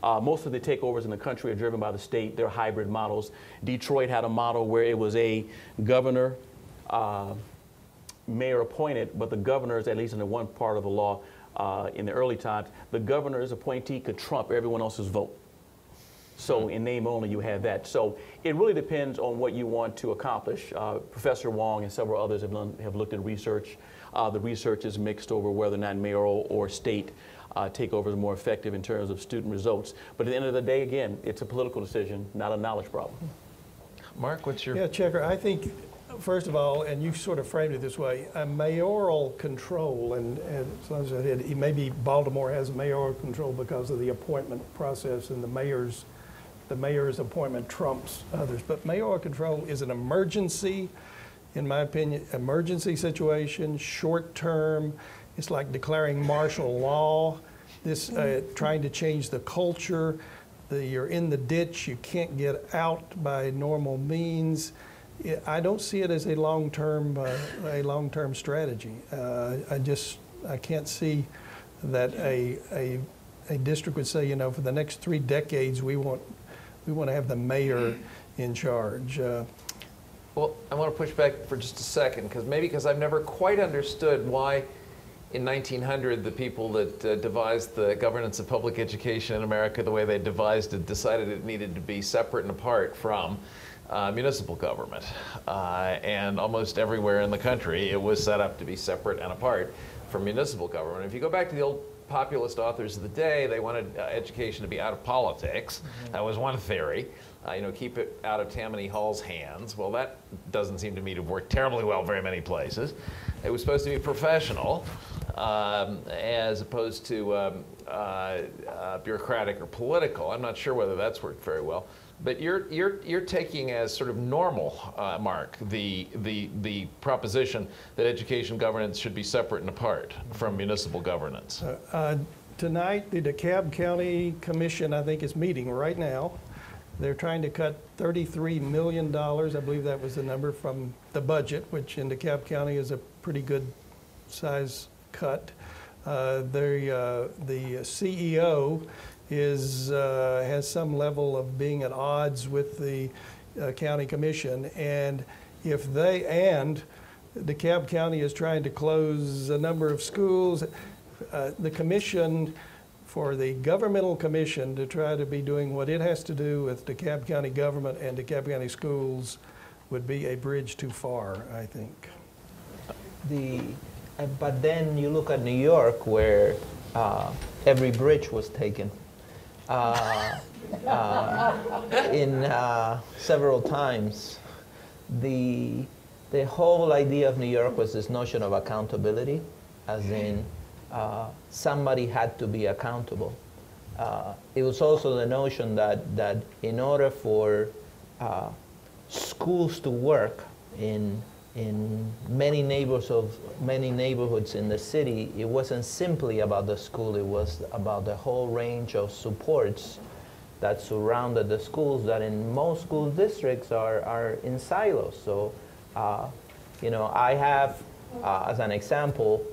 Most of the takeovers in the country are driven by the state. They're hybrid models. Detroit had a model where it was a governor, mayor appointed, but the governors, at least in the one part of the law in the early times, the governor's appointee could trump everyone else's vote. So in name only, you have that. So it really depends on what you want to accomplish. Professor Wong and several others have looked at research. The research is mixed over whether or not mayoral or state takeover is more effective in terms of student results. But at the end of the day, again, it's a political decision, not a knowledge problem. Mark, what's your... Yeah, Checker, I think, first of all, and you sort of framed it this way, a mayoral control, and as I said, maybe Baltimore has mayoral control because of the appointment process and the mayor's appointment trumps others. But mayoral control is an emergency, in my opinion, emergency situation, short term. It's like declaring martial law, this trying to change the culture. You're in the ditch, you can't get out by normal means. I don't see it as a long-term strategy. I can't see that a district would say, you know, for the next 3 decades we want to have the mayor in charge. Well, I want to push back for just a second, because I've never quite understood why in 1900 the people that devised the governance of public education in America the way they devised it decided it needed to be separate and apart from municipal government. And almost everywhere in the country it was set up to be separate and apart from municipal government. If you go back to the old populist authors of the day, they wanted education to be out of politics. That was one theory. Keep it out of Tammany Hall's hands. Well, that doesn't seem to me to have worked terribly well very many places. It was supposed to be professional as opposed to bureaucratic or political. I'm not sure whether that's worked very well. But you're taking as sort of normal, Mark, the proposition that education governance should be separate and apart from municipal governance. Tonight, the DeKalb County Commission, I think, is meeting right now. They're trying to cut $33 million, I believe that was the number, from the budget, which in DeKalb County is a pretty good size cut. The CEO has some level of being at odds with the county commission, and DeKalb County is trying to close a number of schools. The commission, for the governmental commission to try to be doing what it has to do with DeKalb County government and DeKalb County schools would be a bridge too far, I think. But then you look at New York, where every bridge was taken several times. The whole idea of New York was this notion of accountability, as in somebody had to be accountable. It was also the notion that in order for schools to work in many neighborhoods in the city, it wasn't simply about the school, it was about the whole range of supports that surrounded the schools that in most school districts are in silos. So, you know, I have, as an example,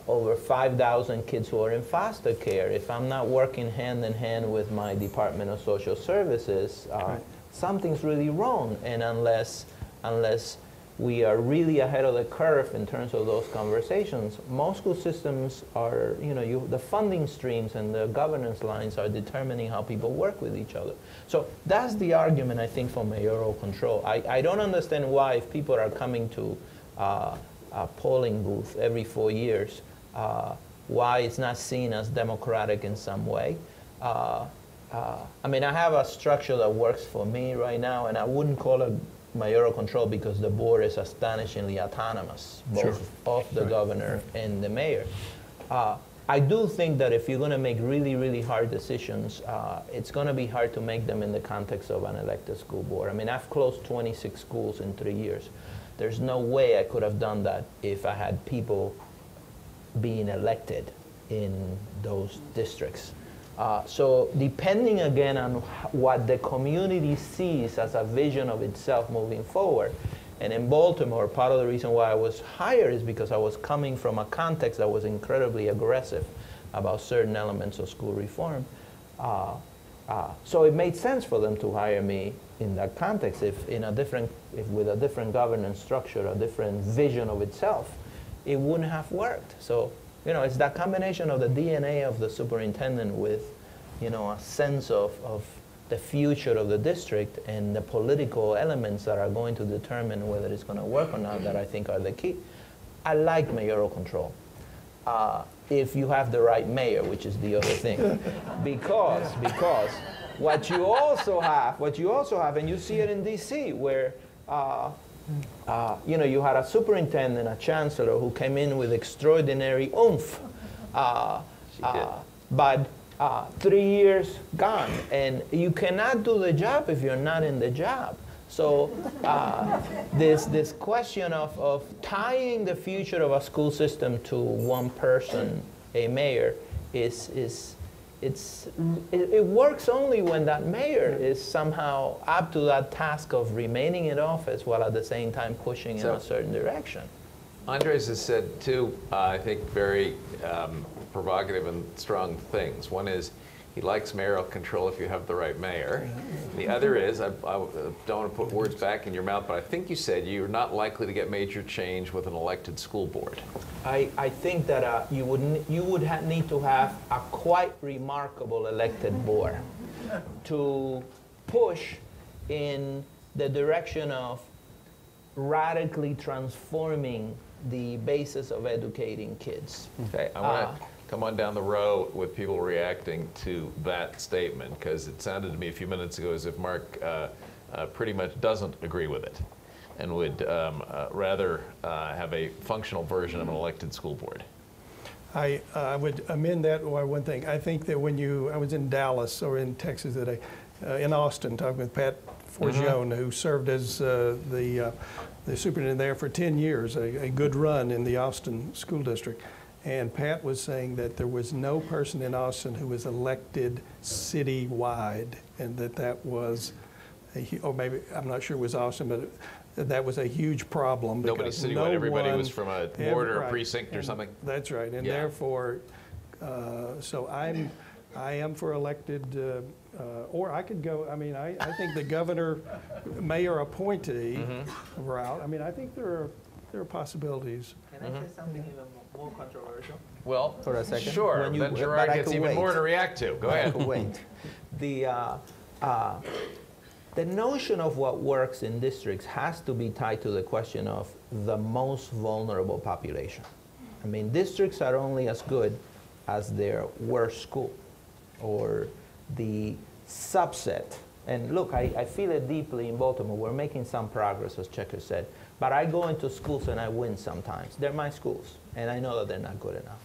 over 5,000 kids who are in foster care. If I'm not working hand in hand with my Department of Social Services, something's really wrong. And unless we are really ahead of the curve in terms of those conversations, most school systems are, you know, the funding streams and the governance lines are determining how people work with each other. So that's the argument, I think, for mayoral control. I don't understand why, if people are coming to a polling booth every 4 years, why it's not seen as democratic in some way. I mean, I have a structure that works for me right now, and I wouldn't call it mayoral control because the board is astonishingly autonomous, both of the governor and the mayor. I do think that if you're going to make really, really hard decisions, it's going to be hard to make them in the context of an elected school board. I mean, I've closed 26 schools in 3 years. There's no way I could have done that if I had people being elected in those districts. So depending again on what the community sees as a vision of itself moving forward. And in Baltimore, part of the reason why I was hired is because I was coming from a context that was incredibly aggressive about certain elements of school reform. So it made sense for them to hire me in that context. If with a different governance structure, a different vision of itself, it wouldn't have worked. So, you know, it's that combination of the DNA of the superintendent with, you know, a sense of the future of the district and the political elements that are going to determine whether it's going to work or not that I think are the key. I like mayoral control. If you have the right mayor, which is the other thing. because what you also have, and you see it in DC, where you know, you had a superintendent, a chancellor who came in with extraordinary oomph, but 3 years gone, and you cannot do the job if you're not in the job. So this question of tying the future of a school system to one person, a mayor, it works only when that mayor is somehow up to that task of remaining in office while at the same time pushing in a certain direction. Andres has said two, I think, very provocative and strong things. One is he likes mayoral control if you have the right mayor. The other is, I don't want to put words back in your mouth, but I think you said you're not likely to get major change with an elected school board. I think that you would need to have a quite remarkable elected board to push in the direction of radically transforming the basis of educating kids. Okay, I want to come on down the row with people reacting to that statement, because it sounded to me a few minutes ago as if Mark pretty much doesn't agree with it and would rather have a functional version of an elected school board. I would amend that by one thing. I think that I was in Dallas or in Texas today, in Austin, talking with Pat Forgione, who served as the superintendent there for 10 years, a good run in the Austin school district. And Pat was saying that there was no person in Austin who was elected citywide, and that was, or maybe, I'm not sure it was Austin, but that was a huge problem. Nobody citywide, everybody was from a ward or a precinct or something? That's right, and therefore, so I am for elected, or I could go, I mean, I think the governor, mayor appointee route, I mean, I think there are possibilities. Can I say something even more controversial? Well, for a second. Sure, then Gerard gets even more to react to. Go ahead. Wait. The notion of what works in districts has to be tied to the question of the most vulnerable population. I mean, districts are only as good as their worst school or the subset. And look, I feel it deeply in Baltimore. We're making some progress, as Checker said. But I go into schools and I win sometimes. They're my schools, and I know that they're not good enough.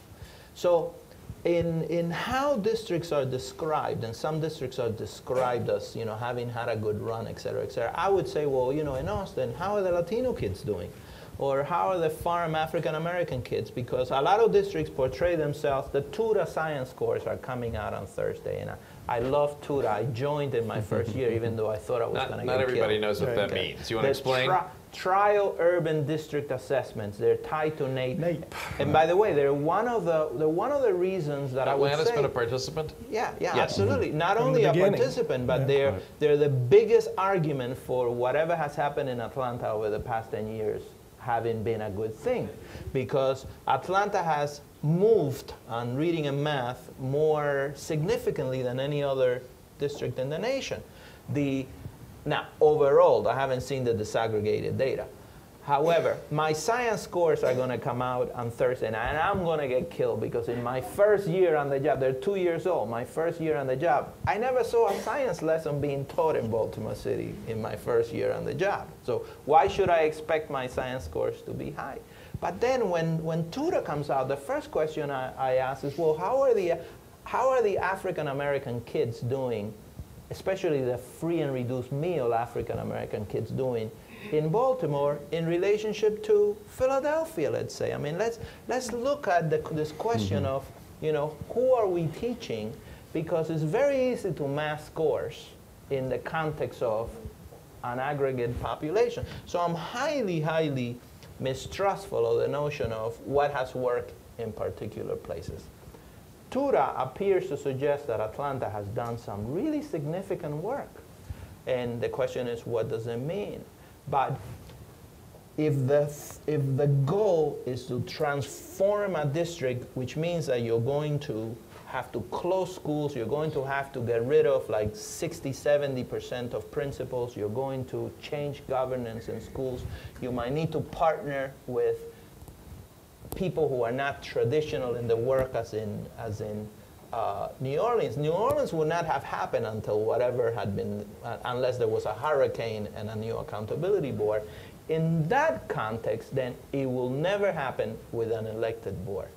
So in how districts are described, and some districts are described as, you know, having had a good run, et cetera, I would say, well, you know, in Austin, how are the Latino kids doing? Or how are the farm African-American kids? Because a lot of districts portray themselves, the tutor science scores are coming out on Thursday, and I love TUDA. I joined in my first year, even though I thought I was going to get killed. Not everybody knows what that means. You want to explain? Trial urban district assessments. They're tied to NAEP. And by the way, they're one of the reasons that I would say. Atlanta's been a participant? Yeah, Yes. absolutely. Not From only the a beginning. participant, but they're the biggest argument for whatever has happened in Atlanta over the past 10 years having been a good thing. Because Atlanta has moved on reading and math more significantly than any other district in the nation. Now, overall, I haven't seen the disaggregated data. However, my science scores are going to come out on Thursday, and I'm going to get killed because in my first year on the job, they're 2 years old, my first year on the job, I never saw a science lesson being taught in Baltimore City in my first year on the job. So why should I expect my science scores to be high? But then when TUDA comes out, the first question I ask is, well, how are the African American kids doing, especially the free and reduced meal African American kids doing in Baltimore in relationship to Philadelphia, let's say. I mean, let's look at this question of, who are we teaching? Because it's very easy to mass scores in the context of an aggregate population. So I'm highly, highly mistrustful of the notion of what has worked in particular places. TUDA appears to suggest that Atlanta has done some really significant work. And the question is, what does it mean? But if the goal is to transform a district, which means that you're going to have to close schools, you're going to have to get rid of like 60–70% of principals, you're going to change governance in schools, you might need to partner with people who are not traditional in the work as in New Orleans. New Orleans would not have happened until whatever had been, unless there was a hurricane and a new accountability board. In that context, then it will never happen with an elected board.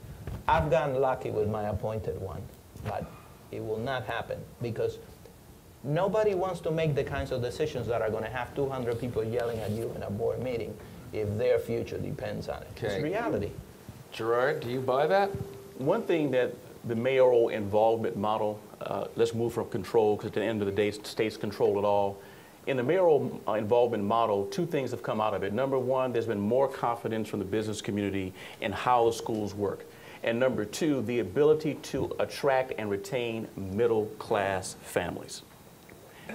I've gotten lucky with my appointed one, but it will not happen because nobody wants to make the kinds of decisions that are going to have 200 people yelling at you in a board meeting if their future depends on it. It's reality. Gerard, do you buy that? One thing that the mayoral involvement model, let's move from control, because at the end of the day, states control it all. In the mayoral involvement model, two things have come out of it. Number one, there's been more confidence from the business community in how the schools work. And number two, the ability to attract and retain middle-class families.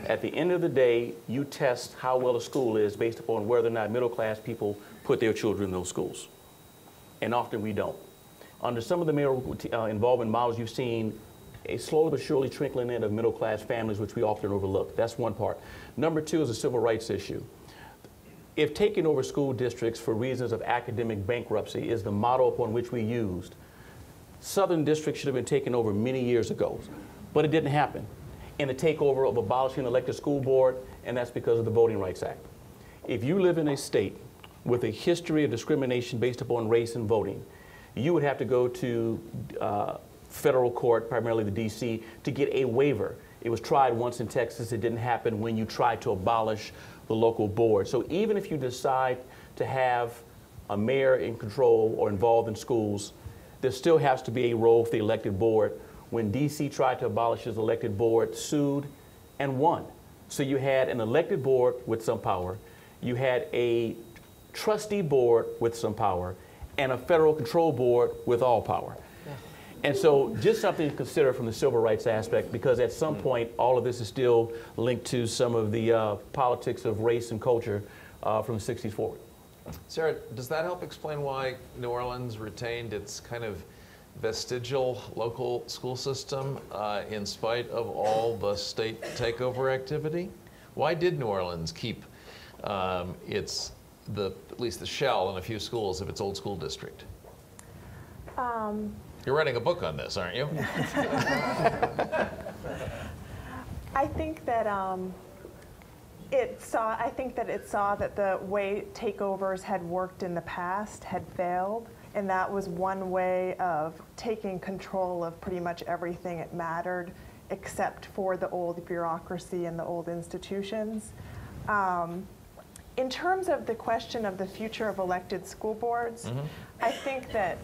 At the end of the day, you test how well a school is based upon whether or not middle-class people put their children in those schools. And often we don't. Under some of the mayoral involvement models, you've seen a slowly but surely trickling in of middle-class families, which we often overlook. That's one part. Number two is a civil rights issue. If taking over school districts for reasons of academic bankruptcy is the model upon which we used, Southern districts should have been taken over many years ago, but it didn't happen. In the takeover of abolishing the elected school board, and that's because of the Voting Rights Act. If you live in a state with a history of discrimination based upon race and voting, you would have to go to federal court, primarily the DC, to get a waiver. It was tried once in Texas. It didn't happen when you tried to abolish the local board. So even if you decide to have a mayor in control or involved in schools, there still has to be a role for the elected board. When DC tried to abolish his elected board, sued and won. So you had an elected board with some power, you had a trustee board with some power, and a federal control board with all power. And so just something to consider from the civil rights aspect, because at some point, all of this is still linked to some of the politics of race and culture from the 60s forward. Sarah, does that help explain why New Orleans retained its kind of vestigial local school system in spite of all the state takeover activity? Why did New Orleans keep at least the shell in a few schools of its old school district? You're writing a book on this, aren't you? I think that it saw that the way takeovers had worked in the past had failed, and that was one way of taking control of pretty much everything that mattered, except for the old bureaucracy and the old institutions. In terms of the question of the future of elected school boards, I think that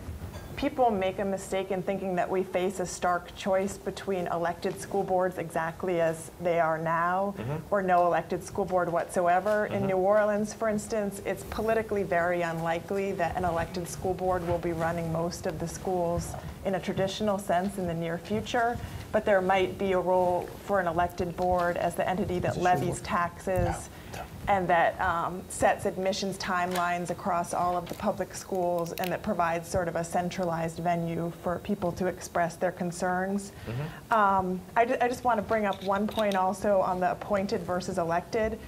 people make a mistake in thinking that we face a stark choice between elected school boards exactly as they are now, or no elected school board whatsoever. In New Orleans, for instance, it's politically very unlikely that an elected school board will be running most of the schools in a traditional sense in the near future, but there might be a role for an elected board as the entity that levies taxes and that sets admissions timelines across all of the public schools, and that provides sort of a centralized venue for people to express their concerns. I just want to bring up one point also on the appointed versus elected.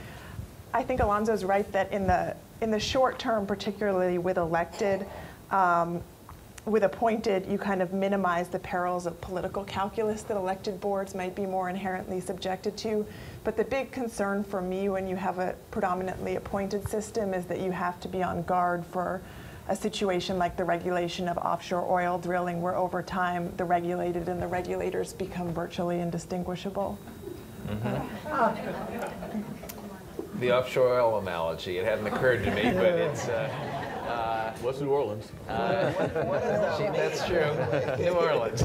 I think Alonzo's right that in the short term, particularly with elected, with appointed, you kind of minimize the perils of political calculus that elected boards might be more inherently subjected to. But the big concern for me when you have a predominantly appointed system is that you have to be on guard for a situation like the regulation of offshore oil drilling, where over time the regulated and the regulators become virtually indistinguishable. The offshore oil analogy, it hadn't occurred to me, but it's... What's New Orleans? What is that? That's true. New Orleans.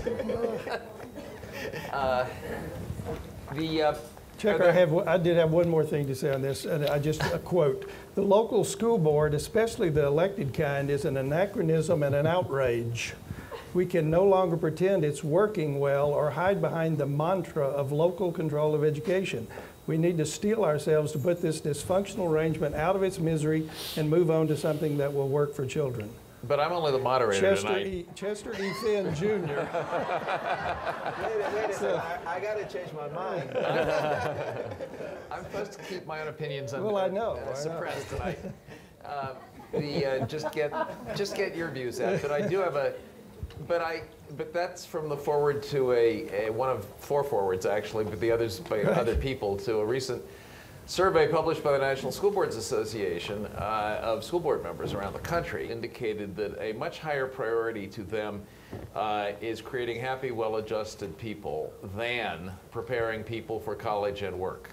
Checker, I did have one more thing to say on this, and I just a quote. The local school board, especially the elected kind, is an anachronism and an outrage. We can no longer pretend it's working well or hide behind the mantra of local control of education. We need to steel ourselves to put this dysfunctional arrangement out of its misery and move on to something that will work for children. But I'm only the moderator tonight. Chester E. Finn, Jr. Wait a second. I got to change my mind. I'm supposed to keep my own opinions under, Well, I know. suppressed tonight. Just get your views out. But I do have a. But that's from the forward to a one of four forwards actually, but the others by other people, to a recent survey published by the National School Boards Association of school board members around the country indicated that a much higher priority to them is creating happy, well-adjusted people than preparing people for college and work.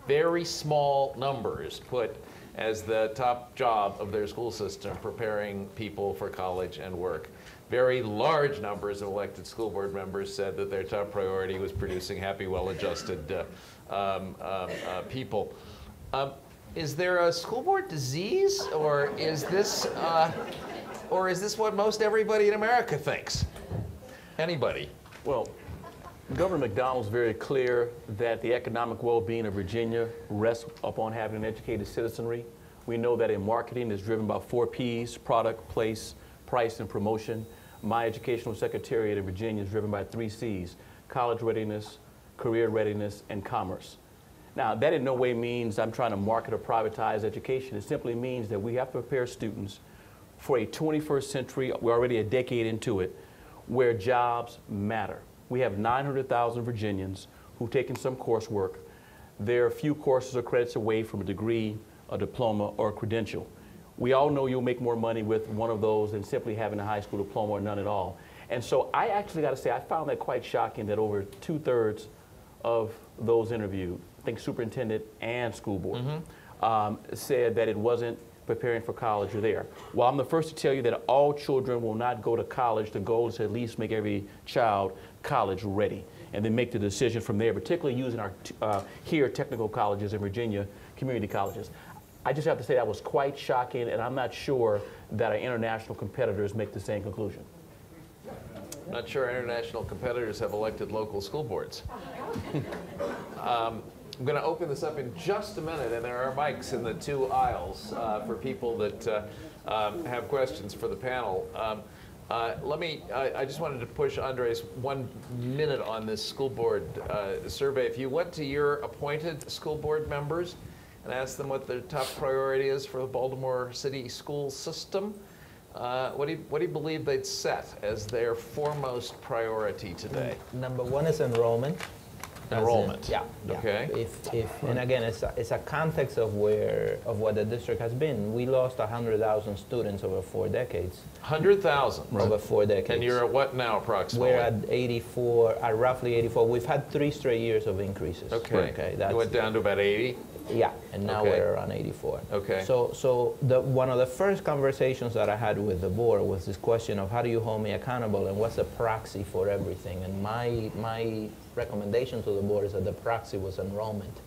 Very small numbers put as the top job of their school system preparing people for college and work. Very large numbers of elected school board members said that their top priority was producing happy, well-adjusted people. Is there a school board disease, or is this what most everybody in America thinks? Anybody? Well, Governor McDonnell's very clear that the economic well-being of Virginia rests upon having an educated citizenry. We know that in marketing is driven by 4 Ps: product, place, price, and promotion. My educational secretariat in Virginia is driven by 3 Cs: college readiness, career readiness, and commerce. Now, that in no way means I'm trying to market or privatize education. It simply means that we have to prepare students for a 21st century, we're already a decade into it, where jobs matter. We have 900,000 Virginians who've taken some coursework. They're a few courses or credits away from a degree, a diploma, or a credential. We all know you'll make more money with one of those than simply having a high school diploma or none at all. And so I actually got to say, I found that quite shocking that over 2/3 of those interviewed, I think superintendent and school board, said that it wasn't preparing for college or there. Well, I'm the first to tell you that all children will not go to college. The goal is to at least make every child college ready, and then make the decision from there, particularly using our here technical colleges in Virginia, community colleges. I just have to say that was quite shocking, and I'm not sure that our international competitors make the same conclusion. Not sure our international competitors have elected local school boards. I'm going to open this up in just a minute, and there are mics in the 2 aisles for people that have questions for the panel. I just wanted to push Andres 1 minute on this school board survey. If you went to your appointed school board members and asked them what their top priority is for the Baltimore City school system, what do you believe they'd set as their foremost priority today? Number 1 is enrollment. Enrollment. Yeah. Okay. And again, it's a context of what the district has been. We lost 100,000 students over 4 decades. 100,000 over 4 decades. And you're at what now, approximately? We're at 84, roughly 84. We've had 3 straight years of increases. Okay. You went down to about 80. Yeah, and now Okay. we're around 84. Okay. So one of the first conversations that I had with the board was this question of how do you hold me accountable and what's a proxy for everything? And my recommendation to the board is that the proxy was enrollment.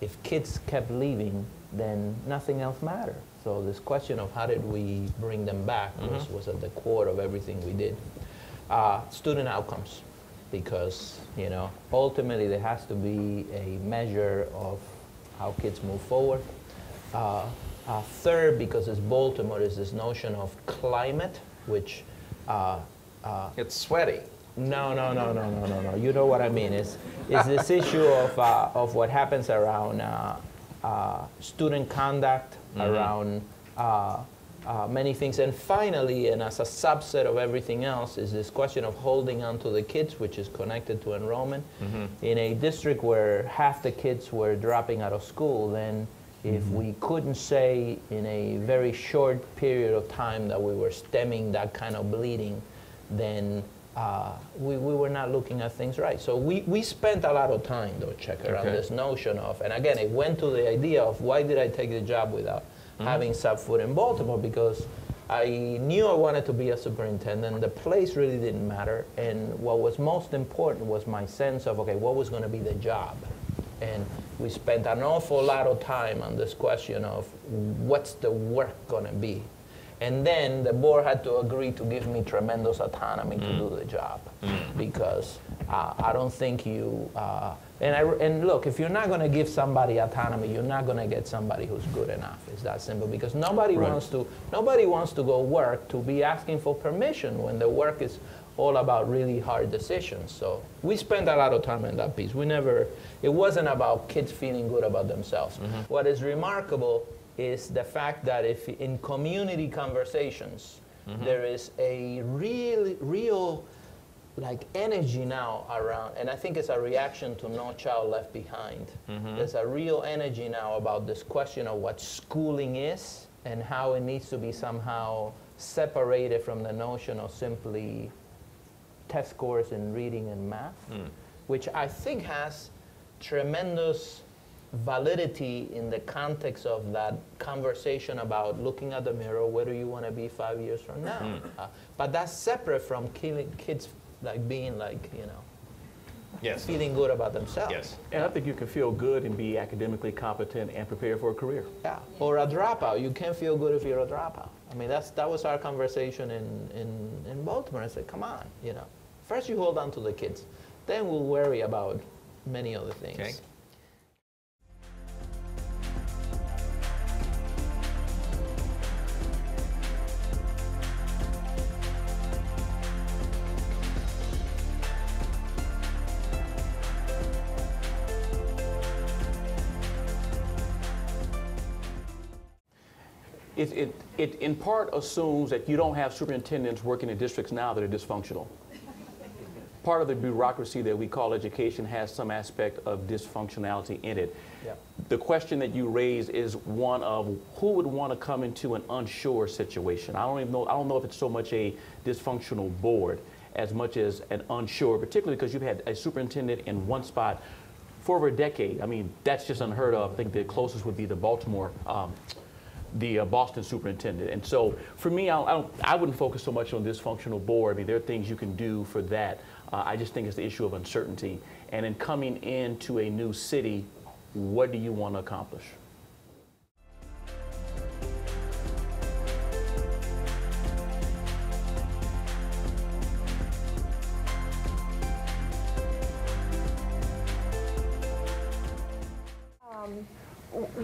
If kids kept leaving, then nothing else mattered. So this question of how did we bring them back was at the core of everything we did. Student outcomes, because ultimately there has to be a measure of how kids move forward. Third, because it's Baltimore, is this notion of climate, which It's sweaty. no. You know what I mean? It's this issue of what happens around student conduct, around many things. And finally, and as a subset of everything else, is this question of holding on to the kids, which is connected to enrollment. In a district where half the kids were dropping out of school, then if we couldn't say in a very short period of time that we were stemming that kind of bleeding, then we were not looking at things right. So we spent a lot of time, though, Checker, on this notion of, and again, it went to the idea of why did I take the job without having set foot in Baltimore, because I knew I wanted to be a superintendent. The place really didn't matter, and what was most important was my sense of, okay, what was going to be the job? And we spent an awful lot of time on this question of what's the work going to be? And then the board had to agree to give me tremendous autonomy to do the job, because I don't think you, and look, if you're not going to give somebody autonomy, you're not going to get somebody who's good enough. It's that simple, because nobody wants to go work to be asking for permission when the work is all about really hard decisions. So we spent a lot of time in that piece. It wasn't about kids feeling good about themselves. What is remarkable is the fact that if in community conversations, there is a real like energy now around, and I think it's a reaction to No Child Left Behind. There's a real energy now about this question of what schooling is and how it needs to be somehow separated from the notion of simply test scores in reading and math, which I think has tremendous validity in the context of that conversation about looking at the mirror, where do you want to be 5 years from now? But that's separate from kids like being like, feeling good about themselves. Yes. And I think you can feel good and be academically competent and prepared for a career. Yeah. Or a dropout. You can't feel good if you're a dropout. I mean, that was our conversation in Baltimore. I said, come on, First you hold on to the kids, then we'll worry about many other things. Okay. It in part assumes that you don't have superintendents working in districts now that are dysfunctional. Part of the bureaucracy that we call education has some aspect of dysfunctionality in it. Yeah. The question that you raise is one of who would want to come into an unsure situation. I don't know if it's so much a dysfunctional board as much as an unsure, particularly because you've had a superintendent in one spot for over a decade. I mean, that's just unheard of. I think the closest would be the Boston superintendent. And so for me, I wouldn't focus so much on dysfunctional board. I mean, there are things you can do for that. I just think it's the issue of uncertainty. And in coming into a new city, what do you want to accomplish?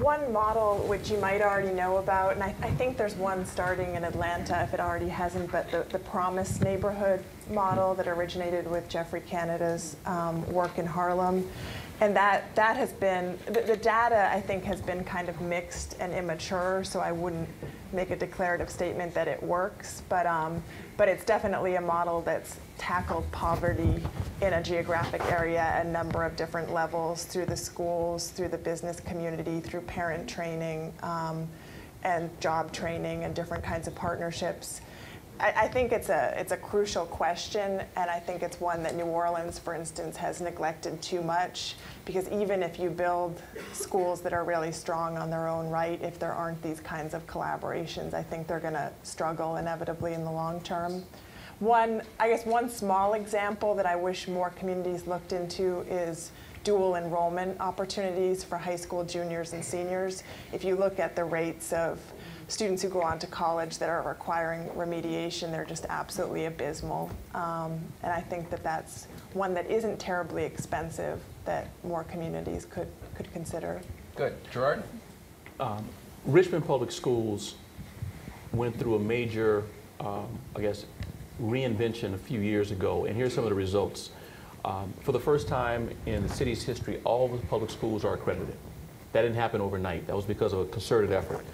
One model which you might already know about, and I think there's one starting in Atlanta if it already hasn't, but the Promise Neighborhood model that originated with Jeffrey Canada's work in Harlem. And that has been, the data I think has been kind of mixed and immature, so I wouldn't make a declarative statement that it works, but it's definitely a model that's tackled poverty in a geographic area at a number of different levels, through the schools, through the business community, through parent training, and job training and different kinds of partnerships. I think it's a crucial question, and I think it's one that New Orleans, for instance, has neglected too much, because even if you build schools that are really strong on their own right, if there aren't these kinds of collaborations, I think they're going to struggle inevitably in the long term. I guess one small example that I wish more communities looked into is dual enrollment opportunities for high school juniors and seniors. If you look at the rates of students who go on to college that are requiring remediation, they're just absolutely abysmal. And I think that that's one that isn't terribly expensive that more communities could consider. Good. Gerard? Richmond Public Schools went through a major, I guess, reinvention a few years ago, and here's some of the results. For the first time in the city's history, all the public schools are accredited. That didn't happen overnight. That was because of a concerted effort.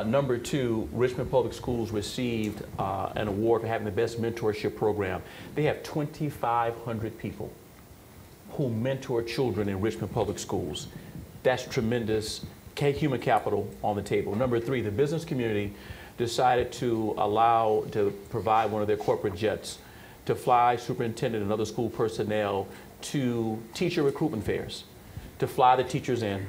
Number two, Richmond Public Schools received an award for having the best mentorship program. They have 2,500 people who mentor children in Richmond Public Schools. That's tremendous human capital on the table. Number three, the business community decided to provide one of their corporate jets to fly superintendent and other school personnel to teacher recruitment fairs, to fly the teachers in,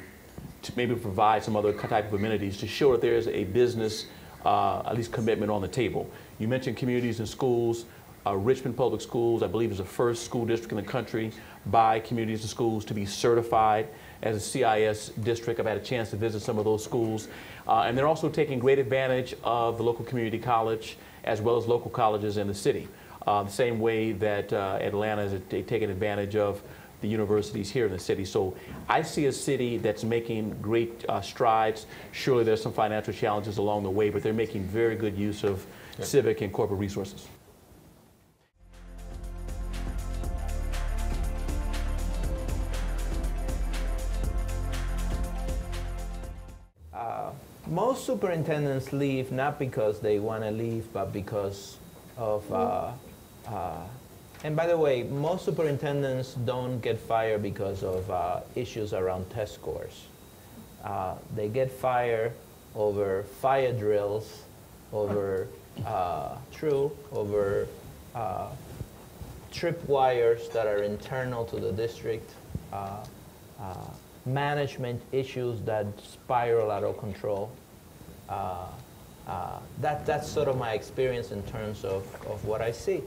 to maybe provide some other type of amenities to show that there is a business, at least commitment on the table. You mentioned communities and schools. Richmond Public Schools, I believe, is the first school district in the country by communities and schools to be certified as a CIS district. I've had a chance to visit some of those schools. And they're also taking great advantage of the local community college as well as local colleges in the city. The same way that Atlanta is taking advantage of the universities here in the city. So I see a city that's making great strides. Surely there's some financial challenges along the way, but they're making very good use of civic and corporate resources. Most superintendents leave not because they want to leave, but because of, and by the way, most superintendents don't get fired because of issues around test scores. They get fired over fire drills, over tripwires that are internal to the district, management issues that spiral out of control. That's sort of my experience in terms of what I see.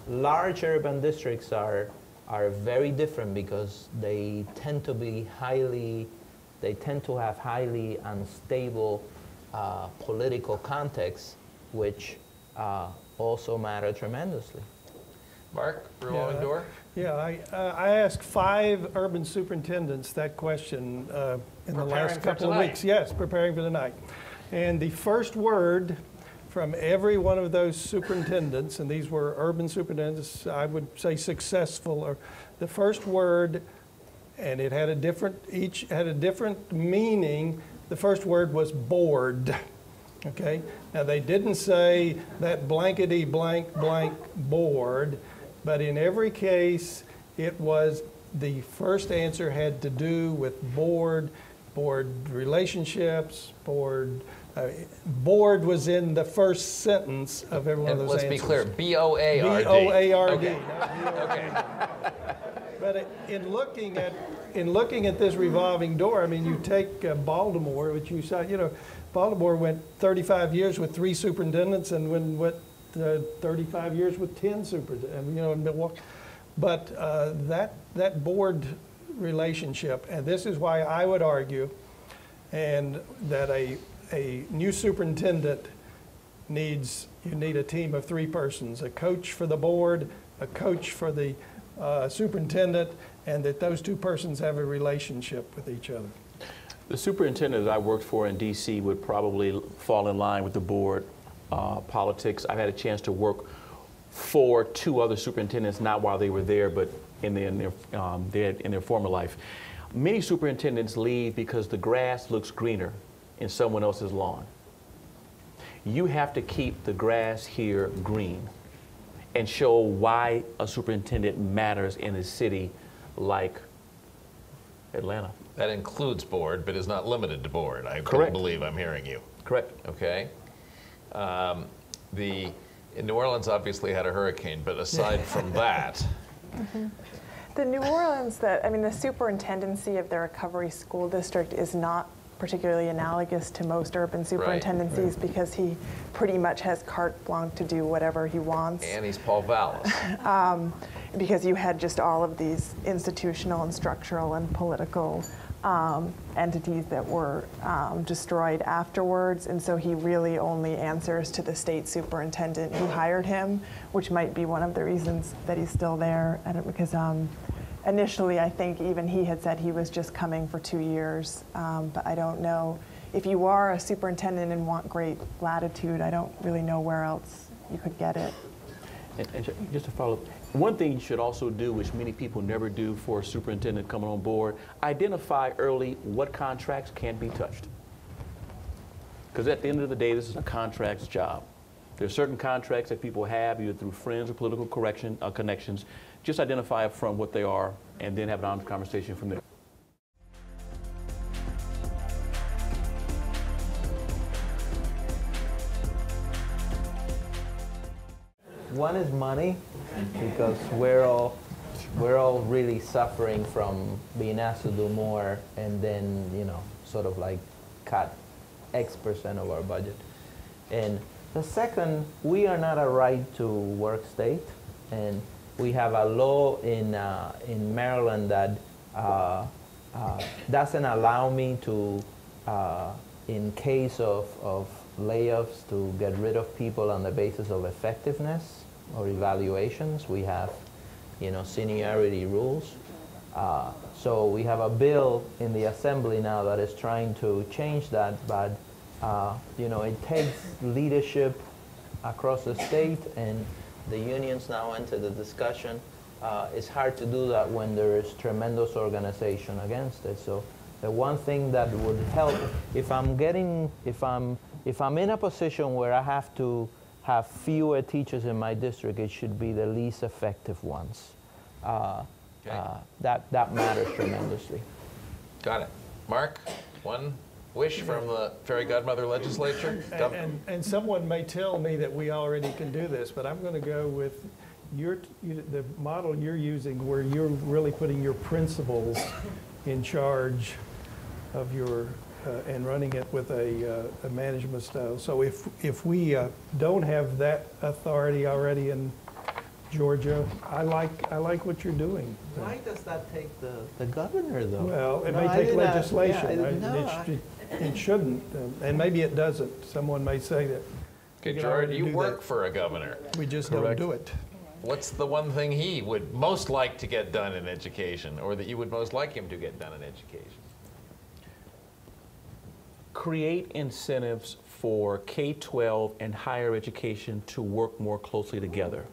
Large urban districts are very different because they tend to have highly unstable political contexts, which also matter tremendously. Mark, revolving door? Yeah, I asked 5 urban superintendents that question in the last couple of weeks. Yes, preparing for tonight. And the first word from every one of those superintendents, and these were urban superintendents, I would say successful, or the first word, and it had each had a different meaning. The first word was bored. Okay? Now they didn't say that blankety blank blank bored, but in every case, it was the first answer had to do with board relationships, board was in the first sentence of every one of those answers. Let's be clear, B-O-A-R-D. B-O-A-R-D. Okay. Okay. But in looking at this revolving door, I mean, you take Baltimore, which you saw, Baltimore went 35 years with 3 superintendents and went 35 years with 10 superintendents, in Milwaukee. But that board relationship, and this is why I would argue, and that a new superintendent you need a team of 3 persons, a coach for the board, a coach for the superintendent, and that those 2 persons have a relationship with each other. The superintendent that I worked for in D.C. would probably fall in line with the board politics. I've had a chance to work for 2 other superintendents, not while they were there, but in their former life. Many superintendents leave because the grass looks greener in someone else's lawn. You have to keep the grass here green and show why a superintendent matters in a city like Atlanta. That includes board, but is not limited to board. I Correct. believe I'm hearing you. Correct. Okay. In New Orleans obviously had a hurricane, but aside from that. The New Orleans, the superintendency of the Recovery School District is not particularly analogous to most urban superintendencies because he pretty much has carte blanche to do whatever he wants. And he's Paul Vallis. Because you had just all of these institutional and structural and political entities that were destroyed afterwards, and so he really only answers to the state superintendent who hired him, which might be one of the reasons that he's still there. Because initially, I think even he had said he was just coming for 2 years, but I don't know. If you are a superintendent and want great latitude, I don't really know where else you could get it. And just to follow up, one thing you should also do, which many people never do for a superintendent coming on board, identify early what contracts can't be touched. Because at the end of the day, this is a contracts job. There are certain contracts that people have, either through friends or political connections. Just identify up front what they are, and then have an honest conversation from there. One is money, because we're all really suffering from being asked to do more, and then sort of like cut X% of our budget. And the second, we are not a right to work state, and we have a law in Maryland that doesn't allow me to, in case of layoffs, to get rid of people on the basis of effectiveness or evaluations. We have, seniority rules. So we have a bill in the Assembly now that is trying to change that, but it takes leadership across the state, and the unions now enter the discussion. It's hard to do that when there is tremendous organization against it. So the one thing that would help, if I'm in a position where I have to have fewer teachers in my district, it should be the least effective ones. That matters tremendously. Got it. Mark, one wish from the fairy godmother legislature? And someone may tell me that we already can do this, but I'm going to go with the model you're using, where you're really putting your principals in charge of your and running it with a management style. So if we don't have that authority already in Georgia, I like what you're doing. Why does that take the governor, though? Well, it may take legislation. It shouldn't, and maybe it doesn't. Someone may say that. Okay, Gerard, you work for a governor. We just don't do it. What's the one thing he would most like to get done in education, or that you would most like him to get done in education? Create incentives for K-12 and higher education to work more closely together.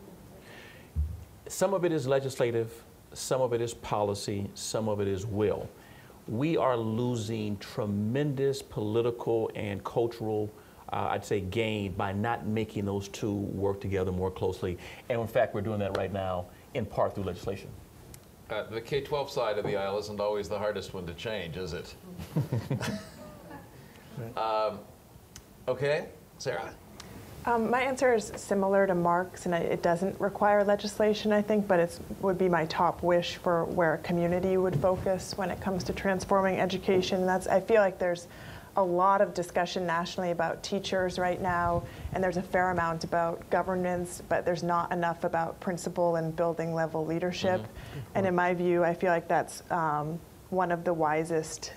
Some of it is legislative, some of it is policy, some of it is will. We are losing tremendous political and cultural, I'd say, gain by not making those two work together more closely. And in fact, we're doing that right now, in part through legislation. The K-12 side of the aisle isn't always the hardest one to change, is it? Okay, Sarah. My answer is similar to Mark's, and it doesn't require legislation, I think, but it would be my top wish for where a community would focus when it comes to transforming education. I feel like there's a lot of discussion nationally about teachers right now, and there's a fair amount about governance, but there's not enough about principal and building level leadership. And in my view, I feel like that's one of the wisest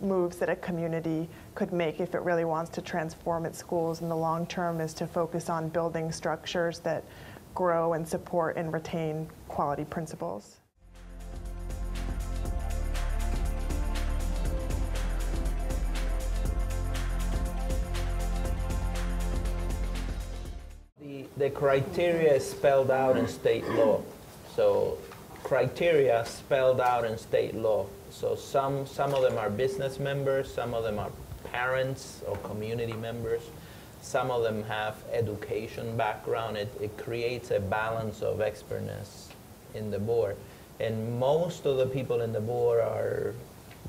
moves that a community could make if it really wants to transform its schools in the long term, is to focus on building structures that grow and support and retain quality principals. The criteria is spelled out in state law. So criteria spelled out in state law. So some of them are business members, some of them are parents or community members, some of them have education background. It creates a balance of expertness in the board. And most of the people in the board are,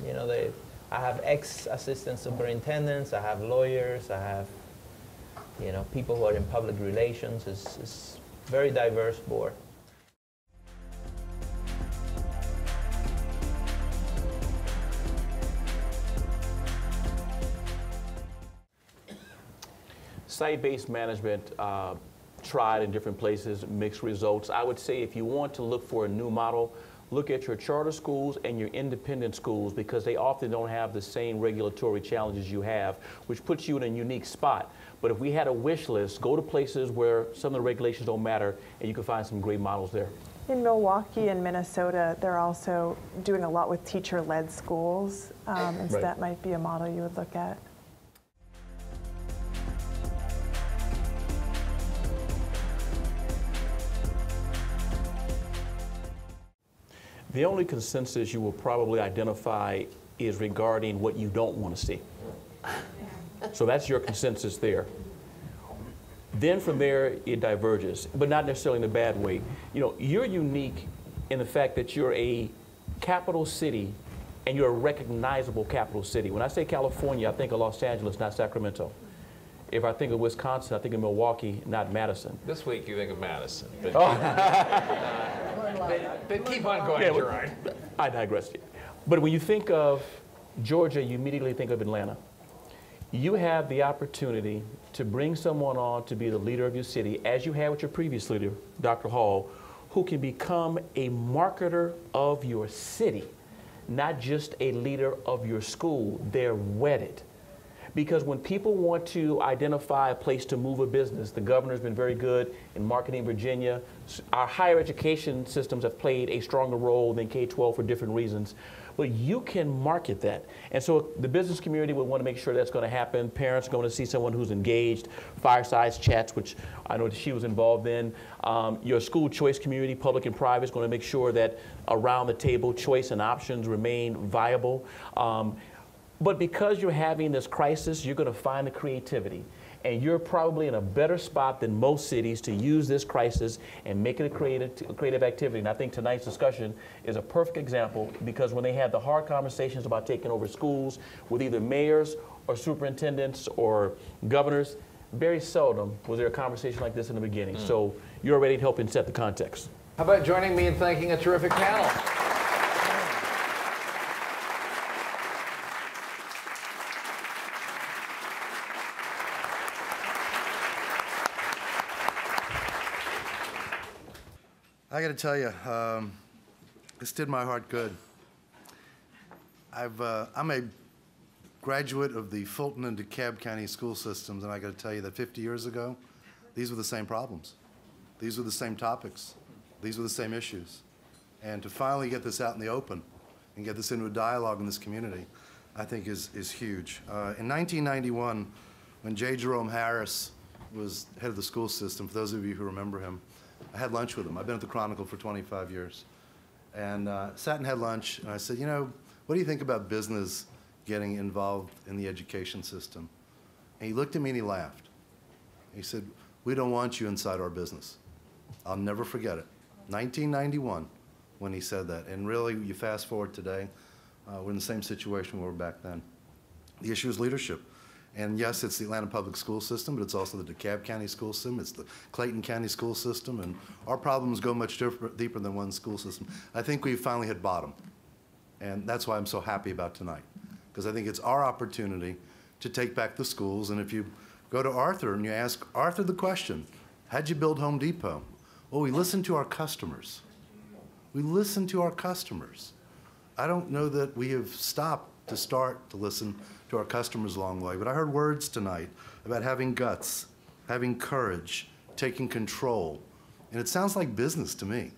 I have ex-assistant superintendents, I have lawyers, I have you know, people who are in public relations. It's a very diverse board. Site-based management, tried in different places, mixed results. I would say if you want to look for a new model, look at your charter schools and your independent schools, because they often don't have the same regulatory challenges you have, which puts you in a unique spot. But if we had a wish list, go to places where some of the regulations don't matter, and you can find some great models there. In Milwaukee and Minnesota, they're also doing a lot with teacher-led schools, and so Right. that might be a model you would look at. The only consensus you will probably identify is regarding what you don't want to see. So that's your consensus there. Then from there, it diverges, but not necessarily in a bad way. You know, you're unique in the fact that you're a capital city and you're a recognizable capital city. When I say California, I think of Los Angeles, not Sacramento. If I think of Wisconsin, I think of Milwaukee, not Madison. This week you think of Madison, but, Oh. but keep on going, Yeah, well, Gerard. I digress. But when you think of Georgia, you immediately think of Atlanta. You have the opportunity to bring someone on to be the leader of your city, as you had with your previous leader, Dr. Hall, who can become a marketer of your city, not just a leader of your school. They're wedded. Because when people want to identify a place to move a business, the governor's been very good in marketing Virginia. Our higher education systems have played a stronger role than K-12 for different reasons. But you can market that. And so the business community would want to make sure that's going to happen. Parents are going to see someone who's engaged. Firesides chats, which I know that she was involved in. Your school choice community, public and private, is going to make sure that around the table choice and options remain viable. But because you're having this crisis, you're going to find the creativity. And you're probably in a better spot than most cities to use this crisis and make it a creative activity. And I think tonight's discussion is a perfect example, because when they had the hard conversations about taking over schools with either mayors or superintendents or governors, very seldom was there a conversation like this in the beginning. So you're already helping set the context. How about joining me in thanking a terrific panel? I got to tell you, this did my heart good. I'm a graduate of the Fulton and DeKalb County school systems, and I got to tell you that 50 years ago, these were the same problems. These were the same topics. These were the same issues. And to finally get this out in the open and get this into a dialogue in this community, I think is huge. In 1991, when J. Jerome Harris was head of the school system, for those of you who remember him, I had lunch with him. I've been at the Chronicle for 25 years. And sat and had lunch, and I said, you know, what do you think about business getting involved in the education system? And he looked at me and he laughed. He said, we don't want you inside our business. I'll never forget it. 1991, when he said that. And really, you fast forward today, we're in the same situation we were back then. The issue is leadership. And yes, it's the Atlanta public school system, but it's also the DeKalb County school system, it's the Clayton County school system, and our problems go much deeper than one school system. I think we've finally hit bottom, and that's why I'm so happy about tonight, because I think it's our opportunity to take back the schools. And if you go to Arthur and you ask Arthur the question, how'd you build Home Depot? Well, we listened to our customers. We listened to our customers. I don't know that we have stopped to listen to our customers along the way. But I heard words tonight about having guts, having courage, taking control. And it sounds like business to me.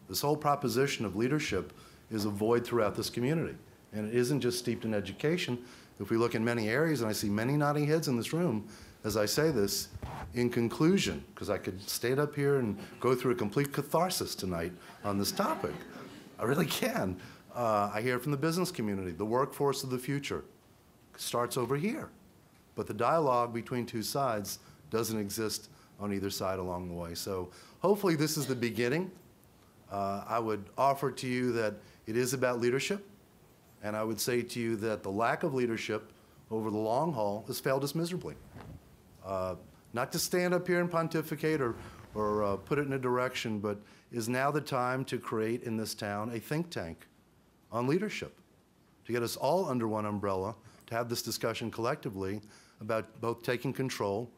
This whole proposition of leadership is a void throughout this community. And it isn't just steeped in education. If we look in many areas, and I see many nodding heads in this room as I say this, in conclusion, because I could stand up here and go through a complete catharsis tonight on this topic. I really can. I hear from the business community, the workforce of the future starts over here. But the dialogue between two sides doesn't exist on either side along the way. So hopefully this is the beginning. I would offer to you that it is about leadership. And I would say to you that the lack of leadership over the long haul has failed us miserably. not to stand up here and pontificate or put it in a direction, but is now the time to create in this town a think tank on leadership, to get us all under one umbrella, to have this discussion collectively about both taking control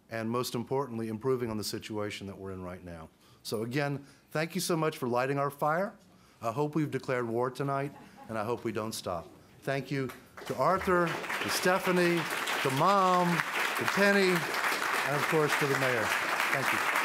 and, most importantly, improving on the situation that we're in right now. So again, thank you so much for lighting our fire. I hope we've declared war tonight, and I hope we don't stop. Thank you to Arthur, to Stephanie, to Mom, to Penny, and of course to the mayor. Thank you.